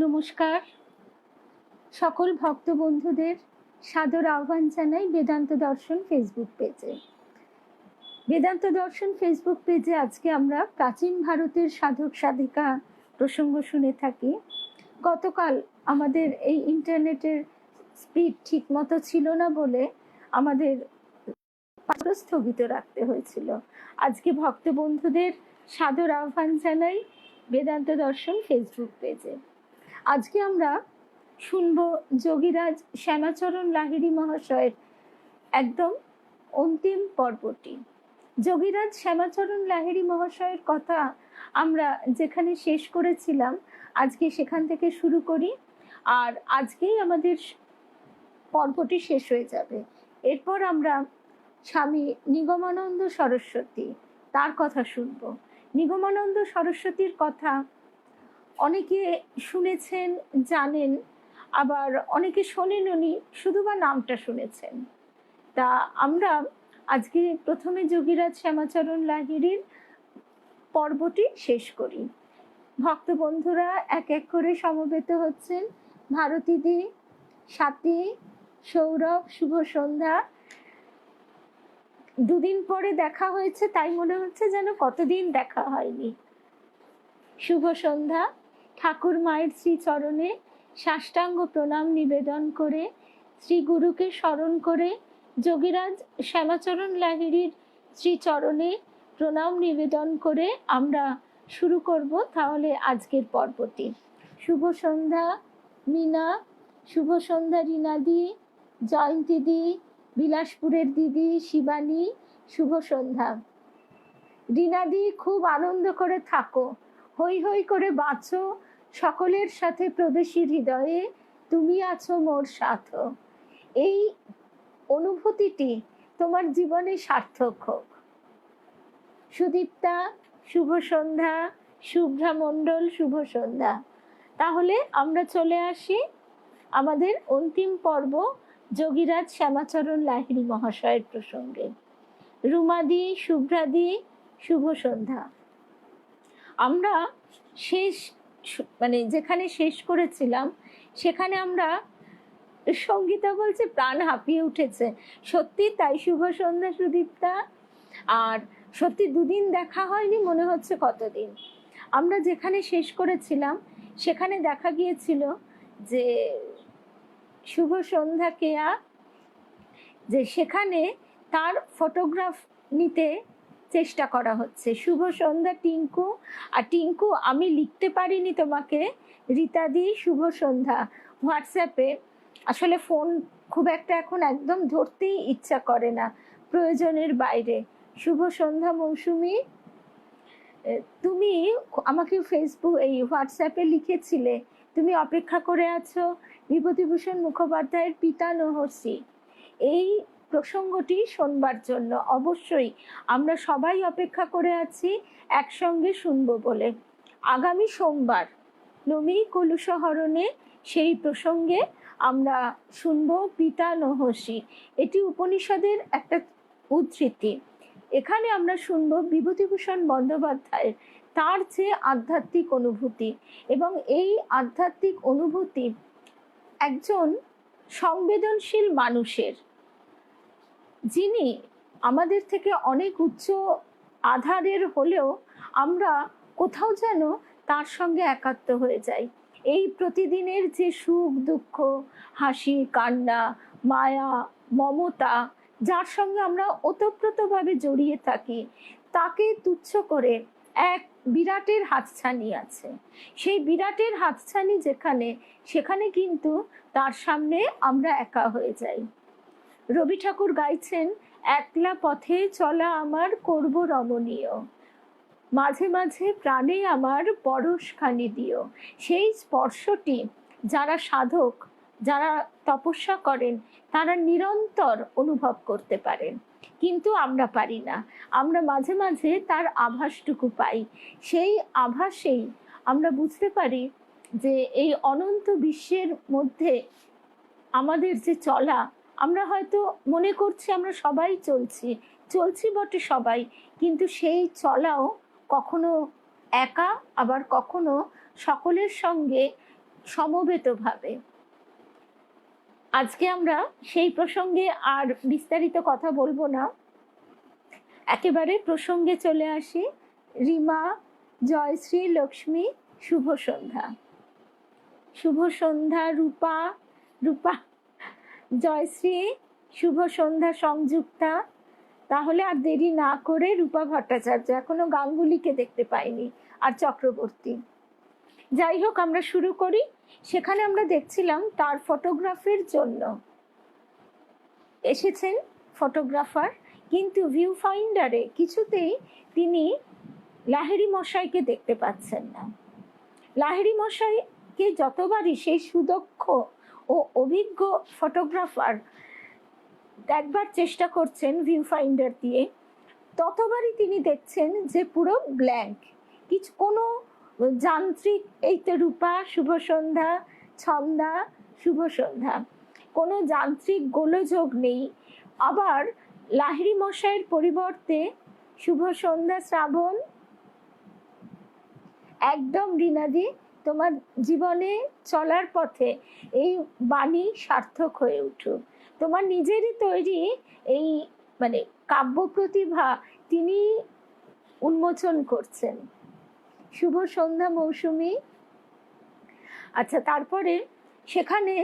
নমস্কার। সকল ভক্ত বন্ধুদের সাদর আহ্বান জানাই বেদান্ত দর্শন ফেসবুক পেজে। বেদান্ত দর্শন ফেসবুক পেজে আজকে আমরা প্রাচীন ভারতের সাধক সাধিকা প্রসঙ্গ শুনে থাকি। গতকাল আমাদের এই ইন্টারনেটের স্পিড ঠিক মতো ছিল না বলে আমাদের স্থগিত রাখতে হয়েছিল। আজকে ভক্ত বন্ধুদের সাদর আহ্বান জানাই বেদান্ত দর্শন ফেসবুক পেজে। আজকে আমরা শুনব যোগীরাজ শ্যামাচরণ লাহিড়ী মহাশয়ের একদম অন্তিম পর্বটি। যোগীরাজ শ্যামাচরণ লাহিড়ী মহাশয়ের কথা আমরা যেখানে শেষ করেছিলাম আজকে সেখান থেকে শুরু করি, আর আজকেই আমাদের পর্বটি শেষ হয়ে যাবে। এরপর আমরা স্বামী নিগমানন্দ সরস্বতী তার কথা শুনব। নিগমানন্দ সরস্বতীর কথা অনেকে শুনেছেন, জানেন, আবার অনেকে শোনেননি, শুধু বা নামটা শুনেছেন। তা আমরা আজকে প্রথমে যোগীরাজ শ্যামাচরণ লাহিড়ীর পর্বটি শেষ করি। ভক্ত বন্ধুরা এক এক করে সমবেত হচ্ছেন। ভারতীদি, স্বাতী, সৌরভ, শুভ সন্ধ্যা। দুদিন পরে দেখা হয়েছে, তাই মনে হচ্ছে যেন কতদিন দেখা হয়নি। শুভ সন্ধ্যা। ঠাকুর মায়ের শ্রীচরণে সাষ্টাঙ্গ প্রণাম নিবেদন করে, শ্রী গুরুকে স্মরণ করে, যোগীরাজ শ্যামাচরণ লাহিড়ীর শ্রীচরণে প্রণাম নিবেদন করে আমরা শুরু করব তাহলে আজকের পর্বটি। শুভ সন্ধ্যা মিনা, শুভ সন্ধ্যা রীনাদি, জয়ন্তীদি, বিলাসপুরের দিদি শিবানী, শুভ সন্ধ্যা। রীনাদি, খুব আনন্দ করে থাকো, হই হই করে বাঁচো, সকলের সাথে প্রবেশী হৃদয়ে তুমি আছো মোর সাথ। এই অনুভূতিটি তোমার জীবনে সার্থক হোক। সুদীপ্তা, শুভ সন্ধ্যা। শুভ্রা মণ্ডল, শুভ সন্ধ্যা। তাহলে আমরা চলে আসি আমাদের অন্তিম পর্ব যোগীরাজ শ্যামাচরণ লাহিড়ী মহাশয়ের প্রসঙ্গে। রুমাদি, শুভ্রাদি, শুভ সন্ধ্যা। আমরা যেখানে শেষ করেছিলাম সেখানে আমরা সঙ্গীতা বলছে প্রাণ হাঁপিয়ে উঠেছে। সত্যি তাই, শুভ সন্ধ্যা সুদীপ্তা। আর সত্যি দুদিন দেখা হয়নি, মনে হচ্ছে কতদিন। আমরা যেখানে শেষ করেছিলাম সেখানে দেখা গিয়েছিল যে শুভ সন্ধ্যা কেয়া, যে সেখানে তার ফটোগ্রাফ নিতে চেষ্টা করা হচ্ছে। শুভ সন্ধ্যা টিঙ্কু। আর টিঙ্কু, আমি লিখতে পারিনি তোমাকে, রীতাদি, শুভ সন্ধ্যা। হোয়াটসঅ্যাপে আসলে ফোন খুব একটা এখন একদম ধরতেই ইচ্ছা করে না প্রয়োজনের বাইরে। শুভ সন্ধ্যা মৌসুমি, তুমি আমাকে এই হোয়াটসঅ্যাপে লিখেছিলে তুমি অপেক্ষা করে আছো বিভূতিভূষণ মুখোপাধ্যায়ের পিতা নহসী এই প্রসঙ্গটি শোনবার জন্য। অবশ্যই আমরা সবাই অপেক্ষা করে আছি একসঙ্গে শুনবো বলে। আগামী সোমবার নমি কলুষহরণে সেই প্রসঙ্গে আমরা শুনবো পিতা নহসী। এটি উপনিষদের একটা উদ্ধৃতি। এখানে আমরা শুনবো বিভূতিভূষণ বন্দ্যোপাধ্যায়ের তার যে আধ্যাত্মিক অনুভূতি, এবং এই আধ্যাত্মিক অনুভূতি একজন সংবেদনশীল মানুষের, যিনি আমাদের থেকে অনেক উচ্চ আধারের হলেও আমরা কোথাও যেন তার সঙ্গে একাত্ম হয়ে যাই। এই প্রতিদিনের যে সুখ দুঃখ, হাসি কান্না, মায়া মমতা, যার সঙ্গে আমরা ওতপ্রোতভাবে জড়িয়ে থাকি, তাকে তুচ্ছ করে এক বিরাটের হাতছানি আছে। সেই বিরাটের হাতছানি সেখানে কিন্তু তার সামনে আমরা একা হয়ে যাই। রবি ঠাকুর গাইছেন, একলা পথে চলা আমার করব রমণীয়, মাঝে মাঝে প্রাণে আমার পরশখানি দিও। সেই স্পর্শটি যারা সাধক, যারা তপস্যা করেন, তারা নিরন্তর অনুভব করতে পারেন, কিন্তু আমরা পারি না। আমরা মাঝে মাঝে তার আভাসটুকু পাই। সেই আভাসেই আমরা বুঝতে পারি যে এই অনন্ত বিশ্বের মধ্যে আমাদের যে চলা, আমরা হয়তো মনে করছি আমরা সবাই চলছি বটে সবাই, কিন্তু সেই চলাও কখনো একা, আবার কখনো সকলের সঙ্গে সমবেতভাবে। আজকে আমরা সেই প্রসঙ্গে আর বিস্তারিত কথা বলবো না, একেবারে প্রসঙ্গে চলে আসি। রিমা, জয়শ্রী, লক্ষ্মী, শুভ সন্ধ্যা। শুভ সন্ধ্যা রূপা, রূপা, জয়শ্রী, শুভ সন্ধ্যা সংযুক্তা। তাহলে আর দেরি না করে রূপা ভট্টাচার্য, এখনো গাঙ্গুলিকে দেখতে পাইনি, আর চক্রবর্তী। যাই হোক, আমরা শুরু করি। সেখানে আমরা দেখছিলাম তার ফটোগ্রাফির জন্য এসেছেন ফটোগ্রাফার, কিন্তু ভিউ ফাইন্ডারে কিছুতেই তিনি লাহিড়ী মশাইকে দেখতে পাচ্ছেন না। লাহিড়ী মশাইকে যতবারই সেই সুদক্ষ ও অভিজ্ঞ ফটোগ্রাফার একবার চেষ্টা করছেন ভিউ ফাইন্ডার দিয়ে, ততবারই তিনি দেখছেন যে পুরো ব্ল্যাঙ্ক, কিছু কোনো যান্ত্রিক, এই তো রূপা, শুভ সন্ধ্যা, ছন্দা, শুভ সন্ধ্যা, কোনো যান্ত্রিক গোলযোগ নেই। আবার লাহিড়ী মশাইয়ের পরিবর্তে শুভ সন্ধ্যা, শ্রাবণ, একদম রিনাদি, তোমার জীবনে চলার পথে এই বাণী সার্থক হয়ে উঠুক। তোমার নিজেরই তৈরি এই মানে কাব্য প্রতিভা তিনি উন্মোচন করছেন। শুভ সন্ধ্যা, মৌসুমী। আচ্ছা, তারপরে সেখানে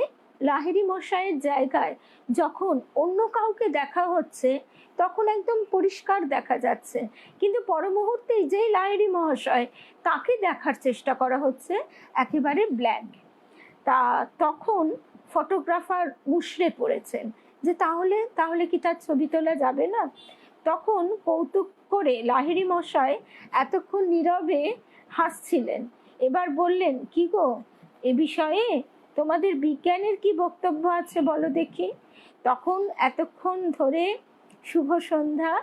লাহিড়ী মশাইয়ের জায়গায় যখন অন্য কাউকে দেখা হচ্ছে তখন একদম পরিষ্কার দেখা যাচ্ছে, কিন্তু পর মুহূর্তেই যেই লাহিড়ী মহাশয়, তাকে দেখার চেষ্টা করা হচ্ছে, একেবারে ব্ল্যাঙ্ক। তা তখন ফটোগ্রাফার মুষড়ে পড়েছেন যে তাহলে তাহলে কি তার ছবি তোলা যাবে না? তখন কৌতুক করে লাহিড়ী মশাই এতক্ষণ নীরবে হাসছিলেন, এবার বললেন, কি গো, এ বিষয়ে তোমাদের বিজ্ঞানের কি বক্তব্য আছে বলো দেখি। তখন এতক্ষণ ধরে শুভ সন্ধ্যা,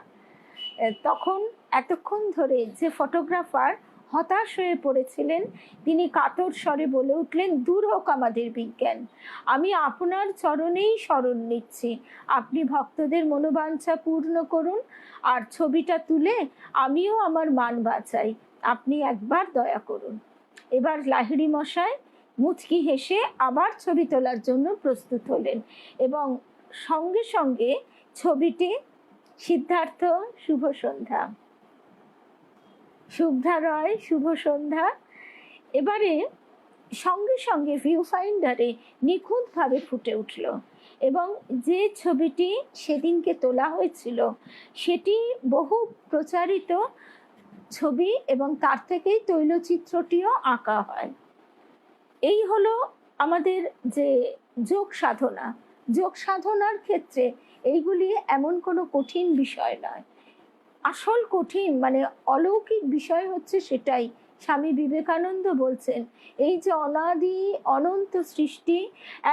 তখন এতক্ষণ ধরে যে ফটোগ্রাফার হতাশ হয়ে পড়েছিলেন, তিনি কাতর স্বরে বলে উঠলেন, দূর হোক আমাদের বিজ্ঞান, আমি আপনার চরণেই শরণ নিচ্ছি, আপনি ভক্তদের মনোবাঞ্ছা পূর্ণ করুন, আর ছবিটা তুলে আমিও আমার মান বাঁচাই, আপনি একবার দয়া করুন। এবার লাহিড়ী মশাই মুচকি হেসে আবার ছবি তোলার জন্য প্রস্তুত হলেন, এবং সঙ্গে সঙ্গে ছবিটি সিদ্ধার্থ, শুভ সন্ধ্যা, শুভ্রা রয়, শুভ সন্ধ্যা, এবারে সঙ্গে সঙ্গে ভিউ ফাইন্ডারে নিখুঁতভাবে ফুটে উঠল, এবং যে ছবিটি সেদিনকে তোলা হয়েছিল সেটি বহু প্রচারিত ছবি, এবং তার থেকেই তৈলচিত্রটিও আঁকা হয়। এই হলো আমাদের যে যোগ সাধনা। যোগ সাধনার ক্ষেত্রে এইগুলি এমন কোনো কঠিন বিষয় নয়, আসল কঠিন মানে অলৌকিক বিষয় হচ্ছে সেটাই। স্বামী বিবেকানন্দ বলছেন, এই যে অনাদি অনন্ত সৃষ্টি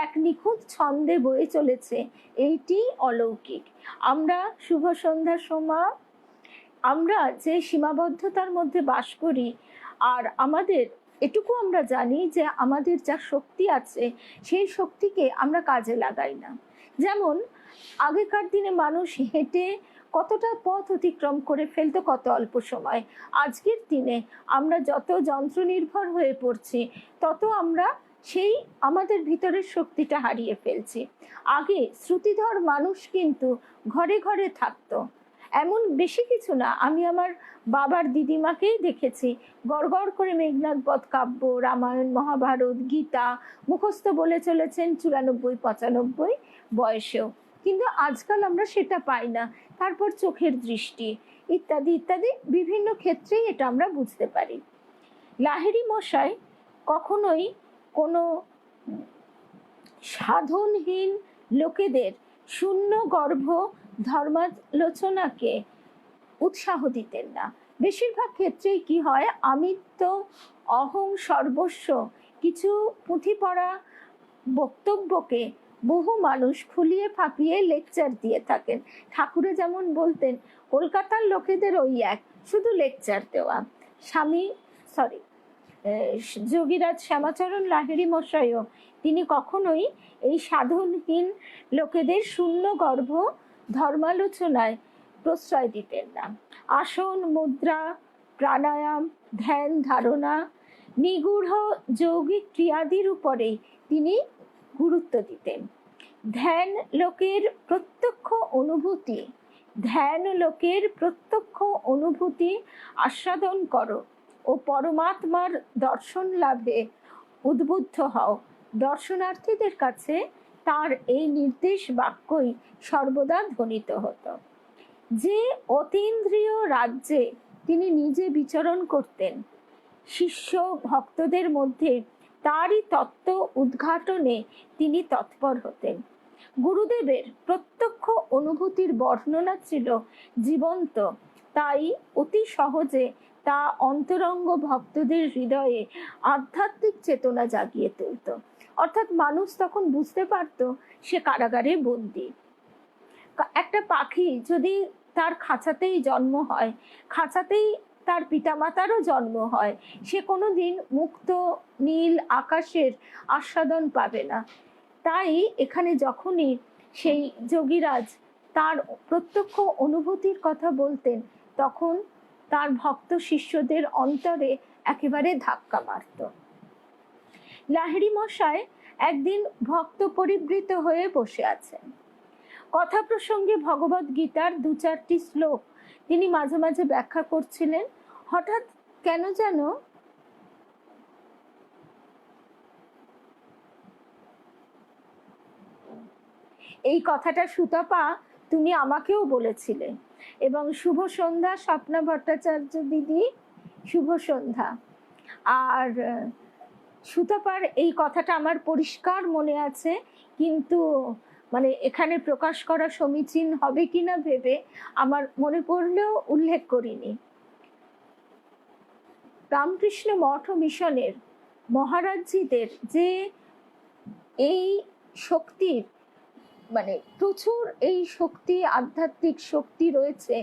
এক নিখুঁত ছন্দে বয়ে চলেছে, এইটি অলৌকিক। আমরা শুভ সন্ধ্যার সময় আমরা যে সীমাবদ্ধতার মধ্যে বাস করি, আর আমাদের এটুকু আমরা জানি যে আমাদের যা শক্তি আছে সেই শক্তিকে আমরা কাজে লাগাই না। যেমন আগেকার দিনে মানুষ হেঁটে কতটা পথ অতিক্রম করে ফেলতো কত অল্প সময়, আজকের দিনে আমরা যত যন্ত্র নির্ভর হয়ে পড়ছি তত আমরা সেই আমাদের ভিতরের শক্তিটা হারিয়ে ফেলছি। আগে শ্রুতিধর মানুষ কিন্তু ঘরে ঘরে থাকতো, এমন বেশি কিছু না, আমি আমার বাবার দিদিমাকেই দেখেছি গড়গড় করে মেঘনাদ বধ কাব্য, রামায়ণ, মহাভারত, গীতা মুখস্থ বলে চলেছেন 94-95 বয়সেও, কিন্তু আজকাল আমরা সেটা পাই না। তারপর চোখের দৃষ্টি ইত্যাদি ইত্যাদি বিভিন্ন ক্ষেত্রেই এটা আমরা বুঝতে পারি। লাহিড়ী মশাই কখনোই কোনো সাধনহীন লোকেদের শূন্য গর্ভ ধর্মালোচনাকে উৎসাহ দিতেন না। বেশিরভাগ ক্ষেত্রেই কি হয়, আমিত্ব, অহং, সর্বস্ব কিছু পুঁথি পড়া বক্তব্যকে বহু মানুষ ফুলিয়ে ফাঁপিয়ে লেকচার দিয়ে থাকেন। ঠাকুরে যেমন বলতেন, কলকাতার লোকেদের ওই এক, শুধু লেকচার দেওয়া। যোগীরাজ শ্যামাচরণ লাহিড়ী মশাইও তিনি কখনোই এই সাধনহীন লোকেদের শূন্য গর্ভ ধর্মালোচনায় প্রশ্রয় দিতেন না। আসন, মুদ্রা, প্রাণায়াম, ধ্যান ধারণা নিগূঢ় যৌগিক ক্রিয়াদির উপরেই তিনি গুরুত্ব দিতেন। ধ্যান লোকের প্রত্যক্ষ অনুভূতি, ধ্যান লোকের প্রত্যক্ষ অনুভূতি আস্বাদন করো ও পরমাত্মার দর্শন লাভে উদ্বুদ্ধ হও। দর্শনার্থীদের কাছে তার এই নির্দেশ বাক্যই সর্বদা ধ্বনিত হতো। যে অতীন্দ্রিয় রাজ্যে তিনি নিজে বিচরণ করতেন, শিষ্য ভক্তদের মধ্যে তারই তত্ত্ব উদ্ঘাটনে তিনি তৎপর হতেন। গুরুদেবের প্রত্যক্ষ অনুভূতির বর্ণনা ছিল জীবন্ত, তাই অতি সহজে তা অন্তরঙ্গ ভক্তদের হৃদয়ে আধ্যাত্মিক চেতনা জাগিয়ে তুলত। অর্থাৎ মানুষ তখন বুঝতে পারত সে কারাগারে বন্দী। একটা পাখি যদি তার খাঁচাতেই জন্ম হয়, খাঁচাতেই তার পিতামাতারও জন্ম হয়, সে কোনোদিন মুক্ত নীল আকাশের আস্বাদন পাবে না। তাই এখানে যখনই সেই যোগীরাজ তার প্রত্যক্ষ অনুভূতির কথা বলতেন, তখন তার ভক্ত শিষ্যদের অন্তরে একেবারে ধাক্কা মারত। লাহিড়ী মশাই একদিন ভক্ত পরিবৃত হয়ে বসে আছেন। কথা প্রসঙ্গে ভগবদ গীতার 2-4টি শ্লোক তিনি মাঝে মাঝে ব্যাখ্যা করছিলেন। হঠাৎ কেন যেন এই কথাটা সুতপা তুমি আমাকেও বলেছিলে। এবং শুভ সন্ধ্যা স্বপ্না ভট্টাচার্য দিদি, শুভ সন্ধ্যা। আর সুতপার এই কথাটা আমার পরিষ্কার মনে আছে, কিন্তু মানে এখানে প্রকাশ করা সমীচীন হবে কিনা ভেবে আমার মনে পড়লেও উল্লেখ করিনি। রামকৃষ্ণ মঠ ও মিশনের মহারাজজিদের যে এই শক্তির মানে প্রচুর এই শক্তি, আধ্যাত্মিক শক্তি রয়েছে,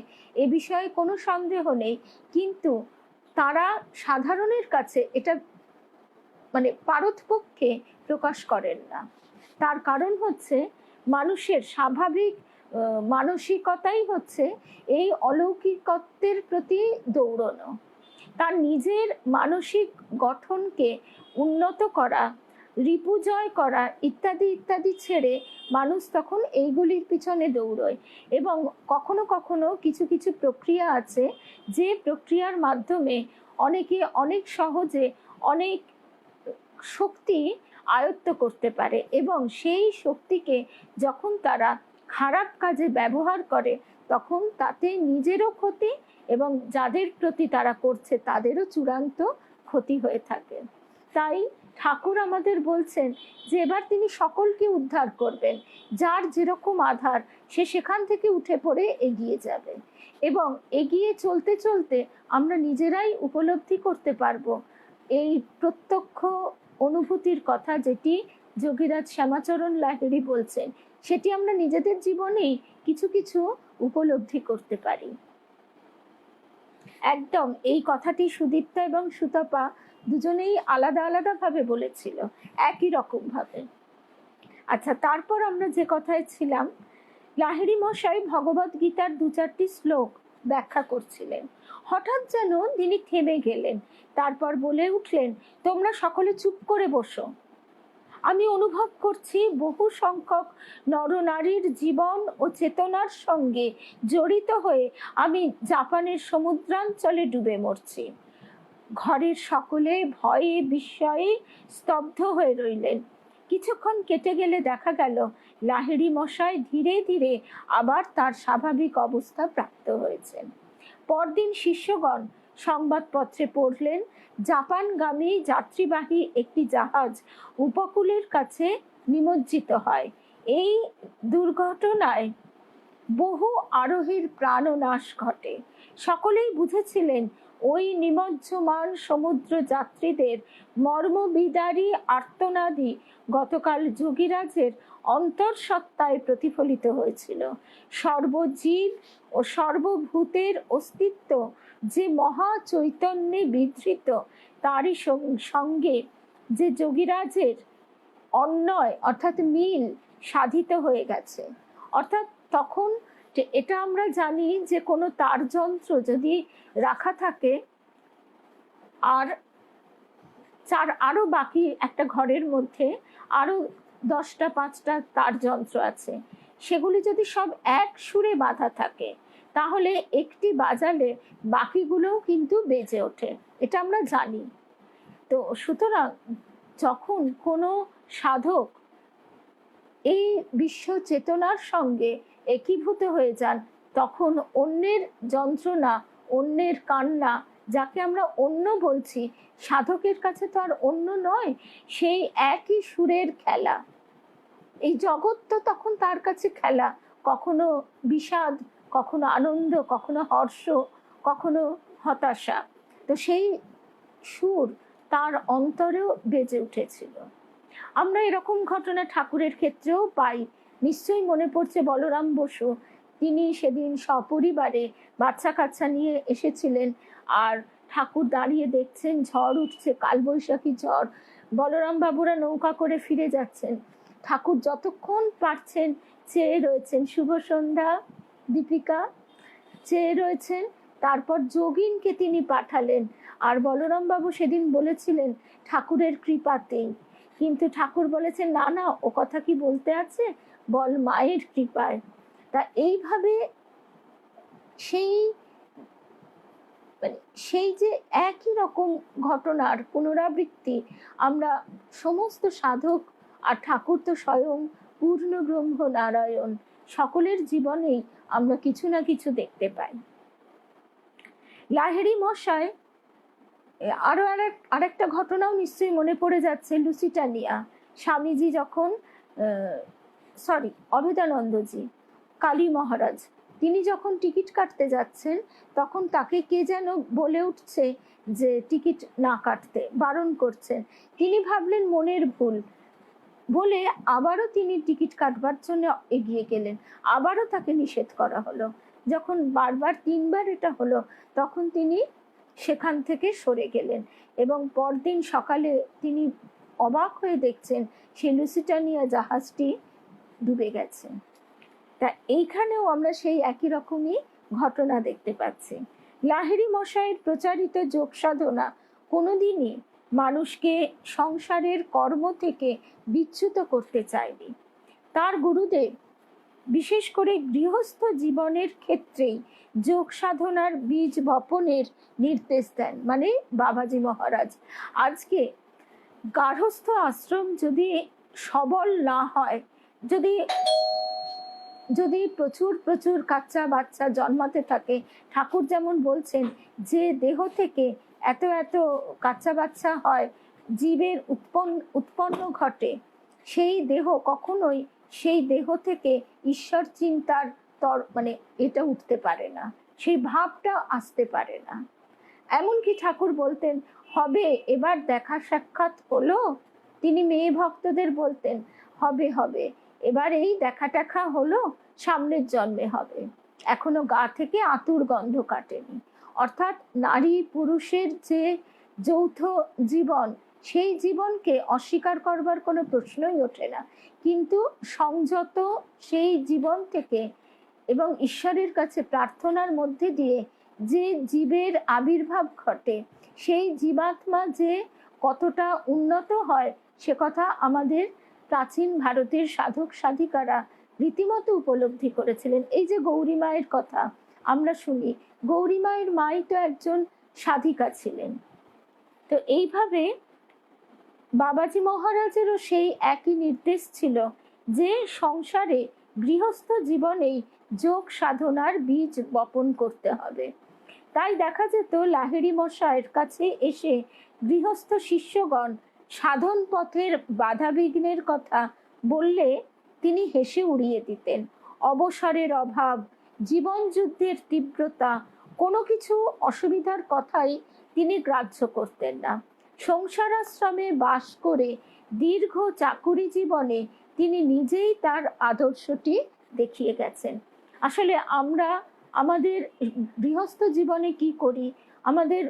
এ বিষয়ে কোনো সন্দেহ নেই, কিন্তু তারা সাধারণের কাছে এটা মানে পারতপক্ষে প্রকাশ করেন না। তার কারণ হচ্ছে মানুষের স্বাভাবিক মানসিকতাই হচ্ছে এই অলৌকিকত্বের প্রতি দৌড়নো। তার নিজের মানসিক গঠনকে উন্নত করা, রিপুজয় করা ইত্যাদি ইত্যাদি ছেড়ে মানুষ তখন এইগুলির পিছনে দৌড়য়। এবং কখনো কখনো কিছু কিছু প্রক্রিয়া আছে যে প্রক্রিয়ার মাধ্যমে অনেকে অনেক সহজে অনেক শক্তি আয়ত্ত করতে পারে, এবং সেই শক্তিকে যখন তারা খারাপ কাজে ব্যবহার করে তখন তাতে নিজেরও ক্ষতি এবং যাদের প্রতি তারা করছে তাদেরও চূড়ান্ত ক্ষতি হয়ে থাকে। তাই ঠাকুর আমাদের বলছেন যে এবার তিনি সকলকে উদ্ধার করবেন, যার যেরকম আধার সে সেখান থেকে উঠে পড়ে এগিয়ে যাবে, এবং এগিয়ে চলতে চলতে আমরা নিজেরাই উপলব্ধি করতে পারবো এই প্রত্যক্ষ অনুভূতির কথা, যেটি যোগীরাজ শ্যামাচরণ লাহিড়ী বলছেন, সেটি আমরা নিজেদের জীবনেই কিছু কিছু উপলব্ধি করতে পারি। একদম এই কথাটি সুদীপ্তা এবং সুতপা দুজনেই আলাদা আলাদা ভাবে বলেছিল, একই রকম ভাবে। আচ্ছা, তারপর আমরা যে কথায় ছিলাম, লাহিড়ী মশাই ভগবদ গীতার 2-4টি শ্লোক ব্যাখ্যা করছিলেন। হঠাৎ যেন তিনি থেমে গেলেন, তারপর বলে উঠলেন, তোমরা সকলে চুপ করে বসো। আমি অনুভব করছি বহু সংখ্যক নরনারীর জীবন ও চেতনার সঙ্গে জড়িত হয়ে আমি জাপানের সমুদ্রাঞ্চলে ডুবে মরছি। ঘরের সকলে ভয়ে বিস্ময়ে স্তব্ধ হয়ে রইলেন। কিছুক্ষণ কেটে গেলে দেখা গেল লাহিড়ী মশাই ধীরে ধীরে আবার তার স্বাভাবিক অবস্থা প্রাপ্ত হয়েছেন। পরদিন শিষ্যগণ সংবাদপত্রে পড়লেন জাপানগামী যাত্রীবাহী একটি জাহাজ উপকূলের কাছে নিমজ্জিত হয়। এই দুর্ঘটনায় বহু আরোহীর প্রাণনাশ ঘটে। সকলেই বুঝেছিলেন ওই নিমজ্জমান সমুদ্র যাত্রীদের মর্মবিদারী আর্তনাদি গতকাল যোগীরাজের অন্তঃসত্ত্বায় প্রতিফলিত হয়েছিল। সর্বজীব ও সর্বভূতের অস্তিত্ব যে মহা চৈতন্যে বিধৃত, তারই সঙ্গে যে যোগীরাজের অন্বয় অর্থাৎ মিল সাধিত হয়ে গেছে। অর্থাৎ তখন এটা আমরা জানি যে কোনো তার যন্ত্র যদি রাখা থাকে আর আরো বাকি একটা ঘরের মধ্যে আরো 10টা 5টা তার যন্ত্র আছে, সেগুলি যদি সব এক সুরে বাঁধা থাকে তাহলে একটি বাজালে বাকিগুলোও কিন্তু বেজে ওঠে, এটা আমরা জানি। তো সুতরাং যখন কোনো সাধক এই বিশ্ব চেতনার সঙ্গে একীভূত হয়ে যান, তখন অন্যের যন্ত্রণা, অন্যের কান্না, যাকে আমরা অন্য বলছি, সাধকের কাছে তো আর অন্য নয়, সেই একই সুরের খেলা। এই জগৎ তো তখন তার কাছে খেলা, কখনো বিষাদ, কখনো আনন্দ, কখনো হর্ষ, কখনো হতাশা। তো সেই সুর তার অন্তরেও বেজে উঠেছিল। আমরা এরকম ঘটনা ঠাকুরের ক্ষেত্রেও পাই। নিশ্চয়ই মনে পড়ছে বলরাম বসু, তিনি সেদিন সপরিবারে বাচ্চা কাচ্চা নিয়ে এসেছিলেন, আর ঠাকুর দাঁড়িয়ে দেখছেন ঝড় উঠছে, কালবৈশাখী ঝড়, বলরাম বাবুরা নৌকা করে ফিরে যাচ্ছেন, ঠাকুর যতক্ষণ পারছেন চেয়ে রয়েছেন, শুভ সন্ধ্যা দীপিকা, চেয়ে রয়েছেন। তারপর যোগিনকে তিনি পাঠালেন, আর বলরাম বাবু সেদিন বলেছিলেন ঠাকুরের কৃপাতেই, কিন্তু ঠাকুর বলেছেন না না, ও কথা কি বলতে আছে, বল মায়ের কৃপায়। তা এইভাবে সেই সেই যে একই রকম ঘটনার পুনরাবৃত্তি আমরা সমস্ত সাধক, আর ঠাকুর তো স্বয়ং পূর্ণ ব্রহ্ম নারায়ণ, সকলের জীবনেই আমরা কিছু না কিছু দেখতে পাই। লাহিড়ী মশাই আরো আরেকটা ঘটনাও নিশ্চয়ই মনে পড়ে যাচ্ছে, লুসিটানিয়া। স্বামীজি যখন অভেদানন্দজি, কালী মহারাজ, তিনি যখন টিকিট কাটতে যাচ্ছেন, তখন তাকে কে যেন বলে উঠছে যে টিকিট না কাটতে বারণ করছেন। তিনি ভাবলেন মনের ভুল বলে আবারও তিনি টিকিট কাটবার জন্য এগিয়ে গেলেন, আবারও তাকে নিষেধ করা হলো। যখন বারবার 3বার এটা হলো, তখন তিনি সেখান থেকে সরে গেলেন, এবং পরদিন সকালে তিনি অবাক হয়ে দেখছেন সেই লুসিটানিয়া জাহাজটি ডুবে গেছে। তা এইখানেও আমরা সেই একই রকমই ঘটনা দেখতে পাচ্ছি। লাহিড়ী মশাইয়ের প্রচারিত যোগ সাধনা কোনোদিনই মানুষকে সংসারের কর্ম থেকে বিচ্যুত করতে চায়নি। তার গুরুদেব বিশেষ করে গৃহস্থ জীবনের ক্ষেত্রেই যোগ সাধনার বীজ বপনের নির্দেশ দেন, মানে বাবাজি মহারাজ। আজকে গার্হস্থ আশ্রম যদি সবল না হয়, যদি প্রচুর প্রচুর কাচ্চা বাচ্চা জন্মাতে থাকে, ঠাকুর যেমন বলছেন যে দেহ থেকে এত এত কাচ্চা বাচ্চা হয়, জীবের উৎপন্ন ঘটে, সেই দেহ কখনোই সেই দেহ থেকে ঈশ্বর চিন্তার এটা উঠতে পারে না, সেই ভাবটা আসতে পারে না। এমনকি ঠাকুর বলতেন, হবে এবার দেখা সাক্ষাৎ হলো, তিনি মেয়ে ভক্তদের বলতেন হবে হবে, এবার এই দেখা টাকা হলো, সামনের জন্মে হবে, এখনো গা থেকে আতুর গন্ধ কাটেনি। অর্থাৎ নারী পুরুষের যে যৌথ জীবন, সেই জীবনকে অস্বীকার করবার কোনো প্রশ্নই ওঠে না, কিন্তু সংযত সেই জীবন থেকে এবং ঈশ্বরের কাছে প্রার্থনার মধ্যে দিয়ে যে জীবের আবির্ভাব ঘটে, সেই জীবাত্মা যে কতটা উন্নত হয়, সে কথা আমাদের প্রাচীন ভারতের সাধক সাধিকারা রীতিমতো উপলব্ধি করেছিলেন। এই যে গৌরী মায়ের কথা আমরা শুনি, গৌরী মায়ের মাই তো একজন সাধিকা ছিলেন। তো এইভাবে বাবাজি মহারাজেরও সেই একই নির্দেশ ছিল যে সংসারে গৃহস্থ জীবনেই যোগ সাধনার বীজ বপন করতে হবে। তাই দেখা যেত লাহিড়ী মশাইয়ের কাছে এসে গৃহস্থ শিষ্যগণ সাধন পথের বাধা বিঘ্নের কথা বললে তিনি হেসে উড়িয়ে দিতেন। অবসরের অভাব, জীবন যুদ্ধের তীব্রতা, কোনো কিছু অসুবিধার কথাই তিনি গ্রাহ্য করতেন না। সংসারাশ্রমে বাস করে দীর্ঘ চাকুরি জীবনে তিনি নিজেই তার আদর্শটি দেখিয়ে গেছেন। আসলে আমরা আমাদের গৃহস্থ জীবনে কি করি, আমাদের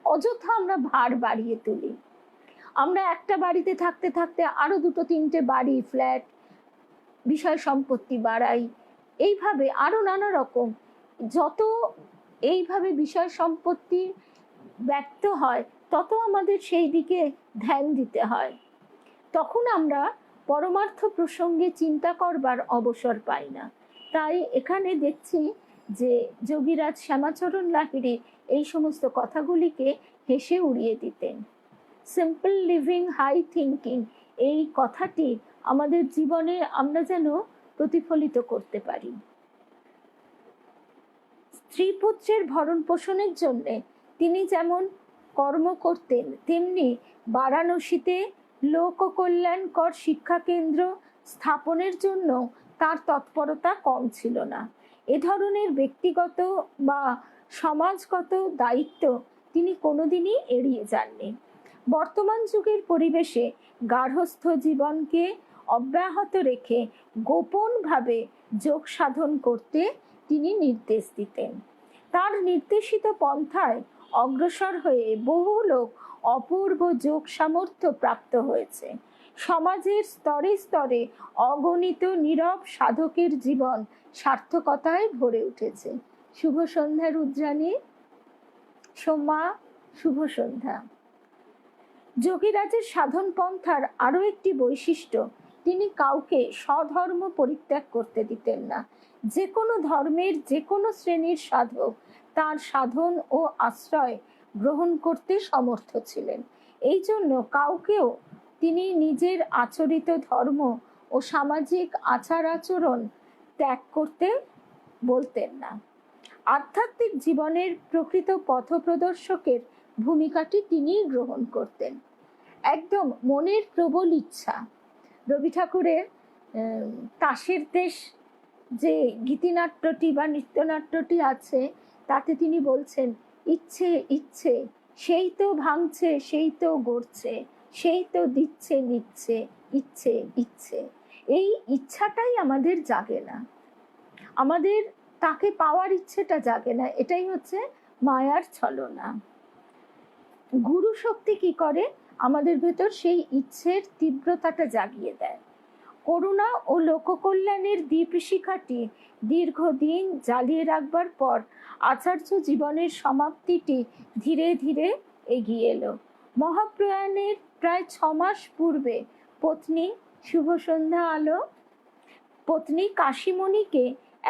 অযথা আমরা ভার বাড়িয়ে তুলি। আমরা একটা বাড়িতে থাকতে থাকতে আরো 2-3টে বাড়ি, ফ্ল্যাট, বিষয় সম্পত্তি বাড়াই, এইভাবে আরো নানা রকম যত এইভাবে বিষয় সম্পত্তি ব্যক্ত হয়, তত আমাদের সেই দিকে ধ্যান দিতে হয়। তখন আমরা পরমার্থ প্রসঙ্গে চিন্তা করবার অবসর পাই না। তাই এখানে দেখছি যে যোগীরাজ শ্যামাচরণ লাহিড়ী এই সমস্ত কথাগুলিকে হেসে উড়িয়ে দিতেন। সিম্পল লিভিং, হাই থিঙ্কিং, এই কথাটি আমাদের জীবনে আমরা যেন প্রতিফলিত করতে পারি। স্ত্রী পুত্রের ভরণ পোষণের জন্যে তিনি যেমন কর্ম করতেন, তেমনি বারাণসীতে লোক কল্যাণকর শিক্ষা কেন্দ্র স্থাপনের জন্য তার তৎপরতা কম ছিল না। এ ধরনের ব্যক্তিগত বা সমাজগত দায়িত্ব তিনি কোনোদিনই এড়িয়ে যাননি। বর্তমান যুগের পরিবেশে গার্হস্থ্য জীবনকে অব্যাহত রেখে গোপনভাবে যোগ সাধন করতে তিনি নির্দেশ দিতেন। তার নির্দেশিত পন্থায় অগ্রসর হয়ে বহু লোক অপূর্ব যোগ সামর্থ্য প্রাপ্ত হয়েছে। সমাজের স্তরে স্তরে অগণিত নীরব সাধকের জীবন সার্থকতায় ভরে উঠেছে। শুভ সন্ধ্যা রুদ্রাণী। সোমা, শুভ সন্ধ্যা। যোগীরাজের সাধন পন্থার আরো একটি বৈশিষ্ট্য, তিনি কাউকে স্বধর্ম পরিত্যাগ করতে দিতেন না। যে কোনো ধর্মের যে কোনো শ্রেণীর সাধক তার সাধন ও আশ্রয় গ্রহণ করতে সমর্থ ছিলেন। এই জন্য কাউকেও তিনি নিজের আচরিত ধর্ম ও সামাজিক আচার আচরণ ত্যাগ করতে বলতেন না। আধ্যাত্মিক জীবনের প্রকৃত পথপ্রদর্শকের ভূমিকাটি তিনিই গ্রহণ করতেন। একদম মনের প্রবল ইচ্ছা। রবি ঠাকুরের তাসের দেশ যে গীতিনাট্যটি বা নৃত্যনাট্যটি আছে, তাতে তিনি বলছেন, ইচ্ছে ইচ্ছে সেই তো ভাঙছে, সেই তো গড়ছে, সেই তো দিচ্ছে নিচ্ছে, ইচ্ছে ইচ্ছে। এই ইচ্ছাটাই আমাদের জাগে না, আমাদের তাকে পাওয়ার ইচ্ছেটা জাগে না। এটাই হচ্ছে মায়ার ছলনা। গুরু শক্তি কি করে? আমাদের ভেতর সেই ইচ্ছের তীব্রতাটা জাগিয়ে দেয়। করুণা ও লোককল্যাণের দীপশিখাটি দীর্ঘদিন জ্বালিয়ে রাখবার পর আচার্য জীবনের সমাপ্তিটি ধীরে ধীরে এগিয়ে এলো। মহাপ্রয়াণের প্রায় 6 মাস পূর্বে পত্নী, শুভ সন্ধ্যা আলো, পত্নী কাশীমণিকে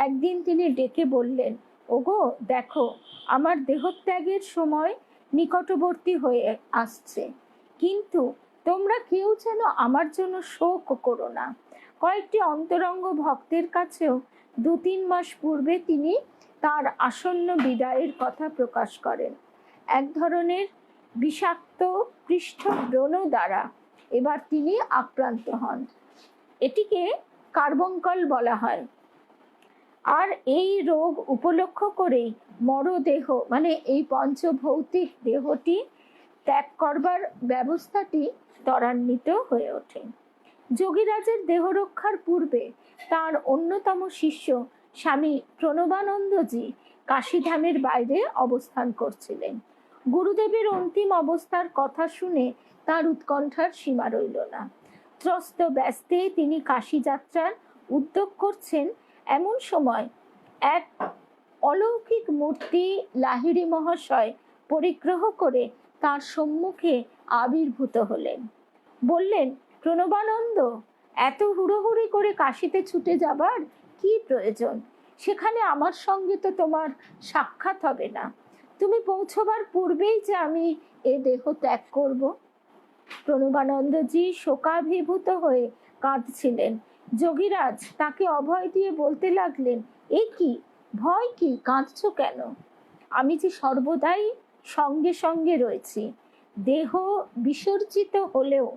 একদিন তিনি ডেকে বললেন, ওগো দেখো, আমার দেহত্যাগের সময় নিকটবর্তী হয়ে আসছে, কিন্তু তোমরা কেউ যেন আমার জন্য শোক করো না। কয়েকটি অন্তরঙ্গ ভক্তের কাছেও 2-3 মাস পূর্বে তিনি তার আসন্ন বিদায়ের কথা প্রকাশ করেন। এক ধরনের বিষাক্ত পৃষ্ঠব্রণ দ্বারা এবার তিনি আক্রান্ত হন। এটিকে কার্বঙ্কল বলা হয়। আর এই রোগ উপলক্ষ করেই মরদেহ মানে এই পঞ্চভৌতিক দেহটি ত্যাগ করবার ব্যবস্থাটি ত্বরান্বিত হয়ে ওঠে। যোগীরাজের দেহ রক্ষার পূর্বে তার অন্যতম শিষ্য স্বামী প্রণবানন্দজি কাশীধামের বাইরে অবস্থান করছিলেন। গুরুদেবের অন্তিম অবস্থার কথা শুনে তার উৎকণ্ঠার সীমা রইল না। ত্রস্ত ব্যস্তে তিনি কাশী যাত্রার উদ্যোগ করছেন। এমন সময় এক অলৌকিক মূর্তি লাহিড়ী মহাশয় পরিগ্রহ করে তার সম্মুখে আবির্ভূত হলেন। বললেন, প্রণবানন্দ, এত হুড়োহুড়ি করে কাশীতে ছুটে যাবার কি প্রয়োজন? সেখানে আমার সঙ্গে তো তোমার সাক্ষাৎ হবে না। তুমি পৌঁছবার পূর্বেই যে আমি এ দেহ ত্যাগ করব। প্রণবানন্দজি শোকাভিভূত হয়ে কাঁদছিলেন। যোগীরাজ তাকে অভয় দিয়ে বলতে লাগলেন, এ কি ভয়, কি কাঁদছো কেন? আমি যে সর্বদাই সঙ্গে সঙ্গে রয়েছি। দেহ বিসর্জিত হলেও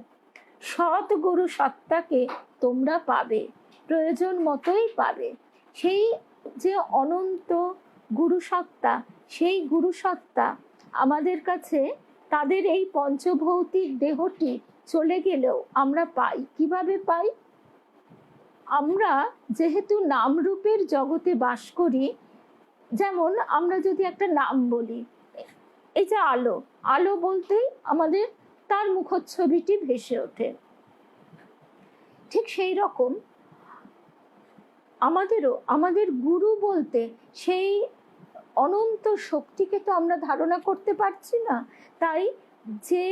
সৎ গুরু সত্তাকে তোমরা পাবে, প্রয়োজন মতোই পাবে। সেই যে অনন্ত গুরু সত্তা, সেই গুরু সত্তা আমাদের কাছে তাদের এই পঞ্চভৌতিক দেহটি চলে গেলেও আমরা পাই। কিভাবে পাই? আমরা যেহেতু নাম রূপের জগতে বাস করি, যেমন আমরা যদি একটা নাম বলি, এই যে আলো, আলো বলতেই আমাদের তার মুখচ্ছবিটি ভেসে ওঠে। ঠিক সেই রকম আমাদেরও আমাদের গুরু বলতে সেই অনন্ত শক্তিকে তো আমরা ধারণা করতে পারছি না। তাই যে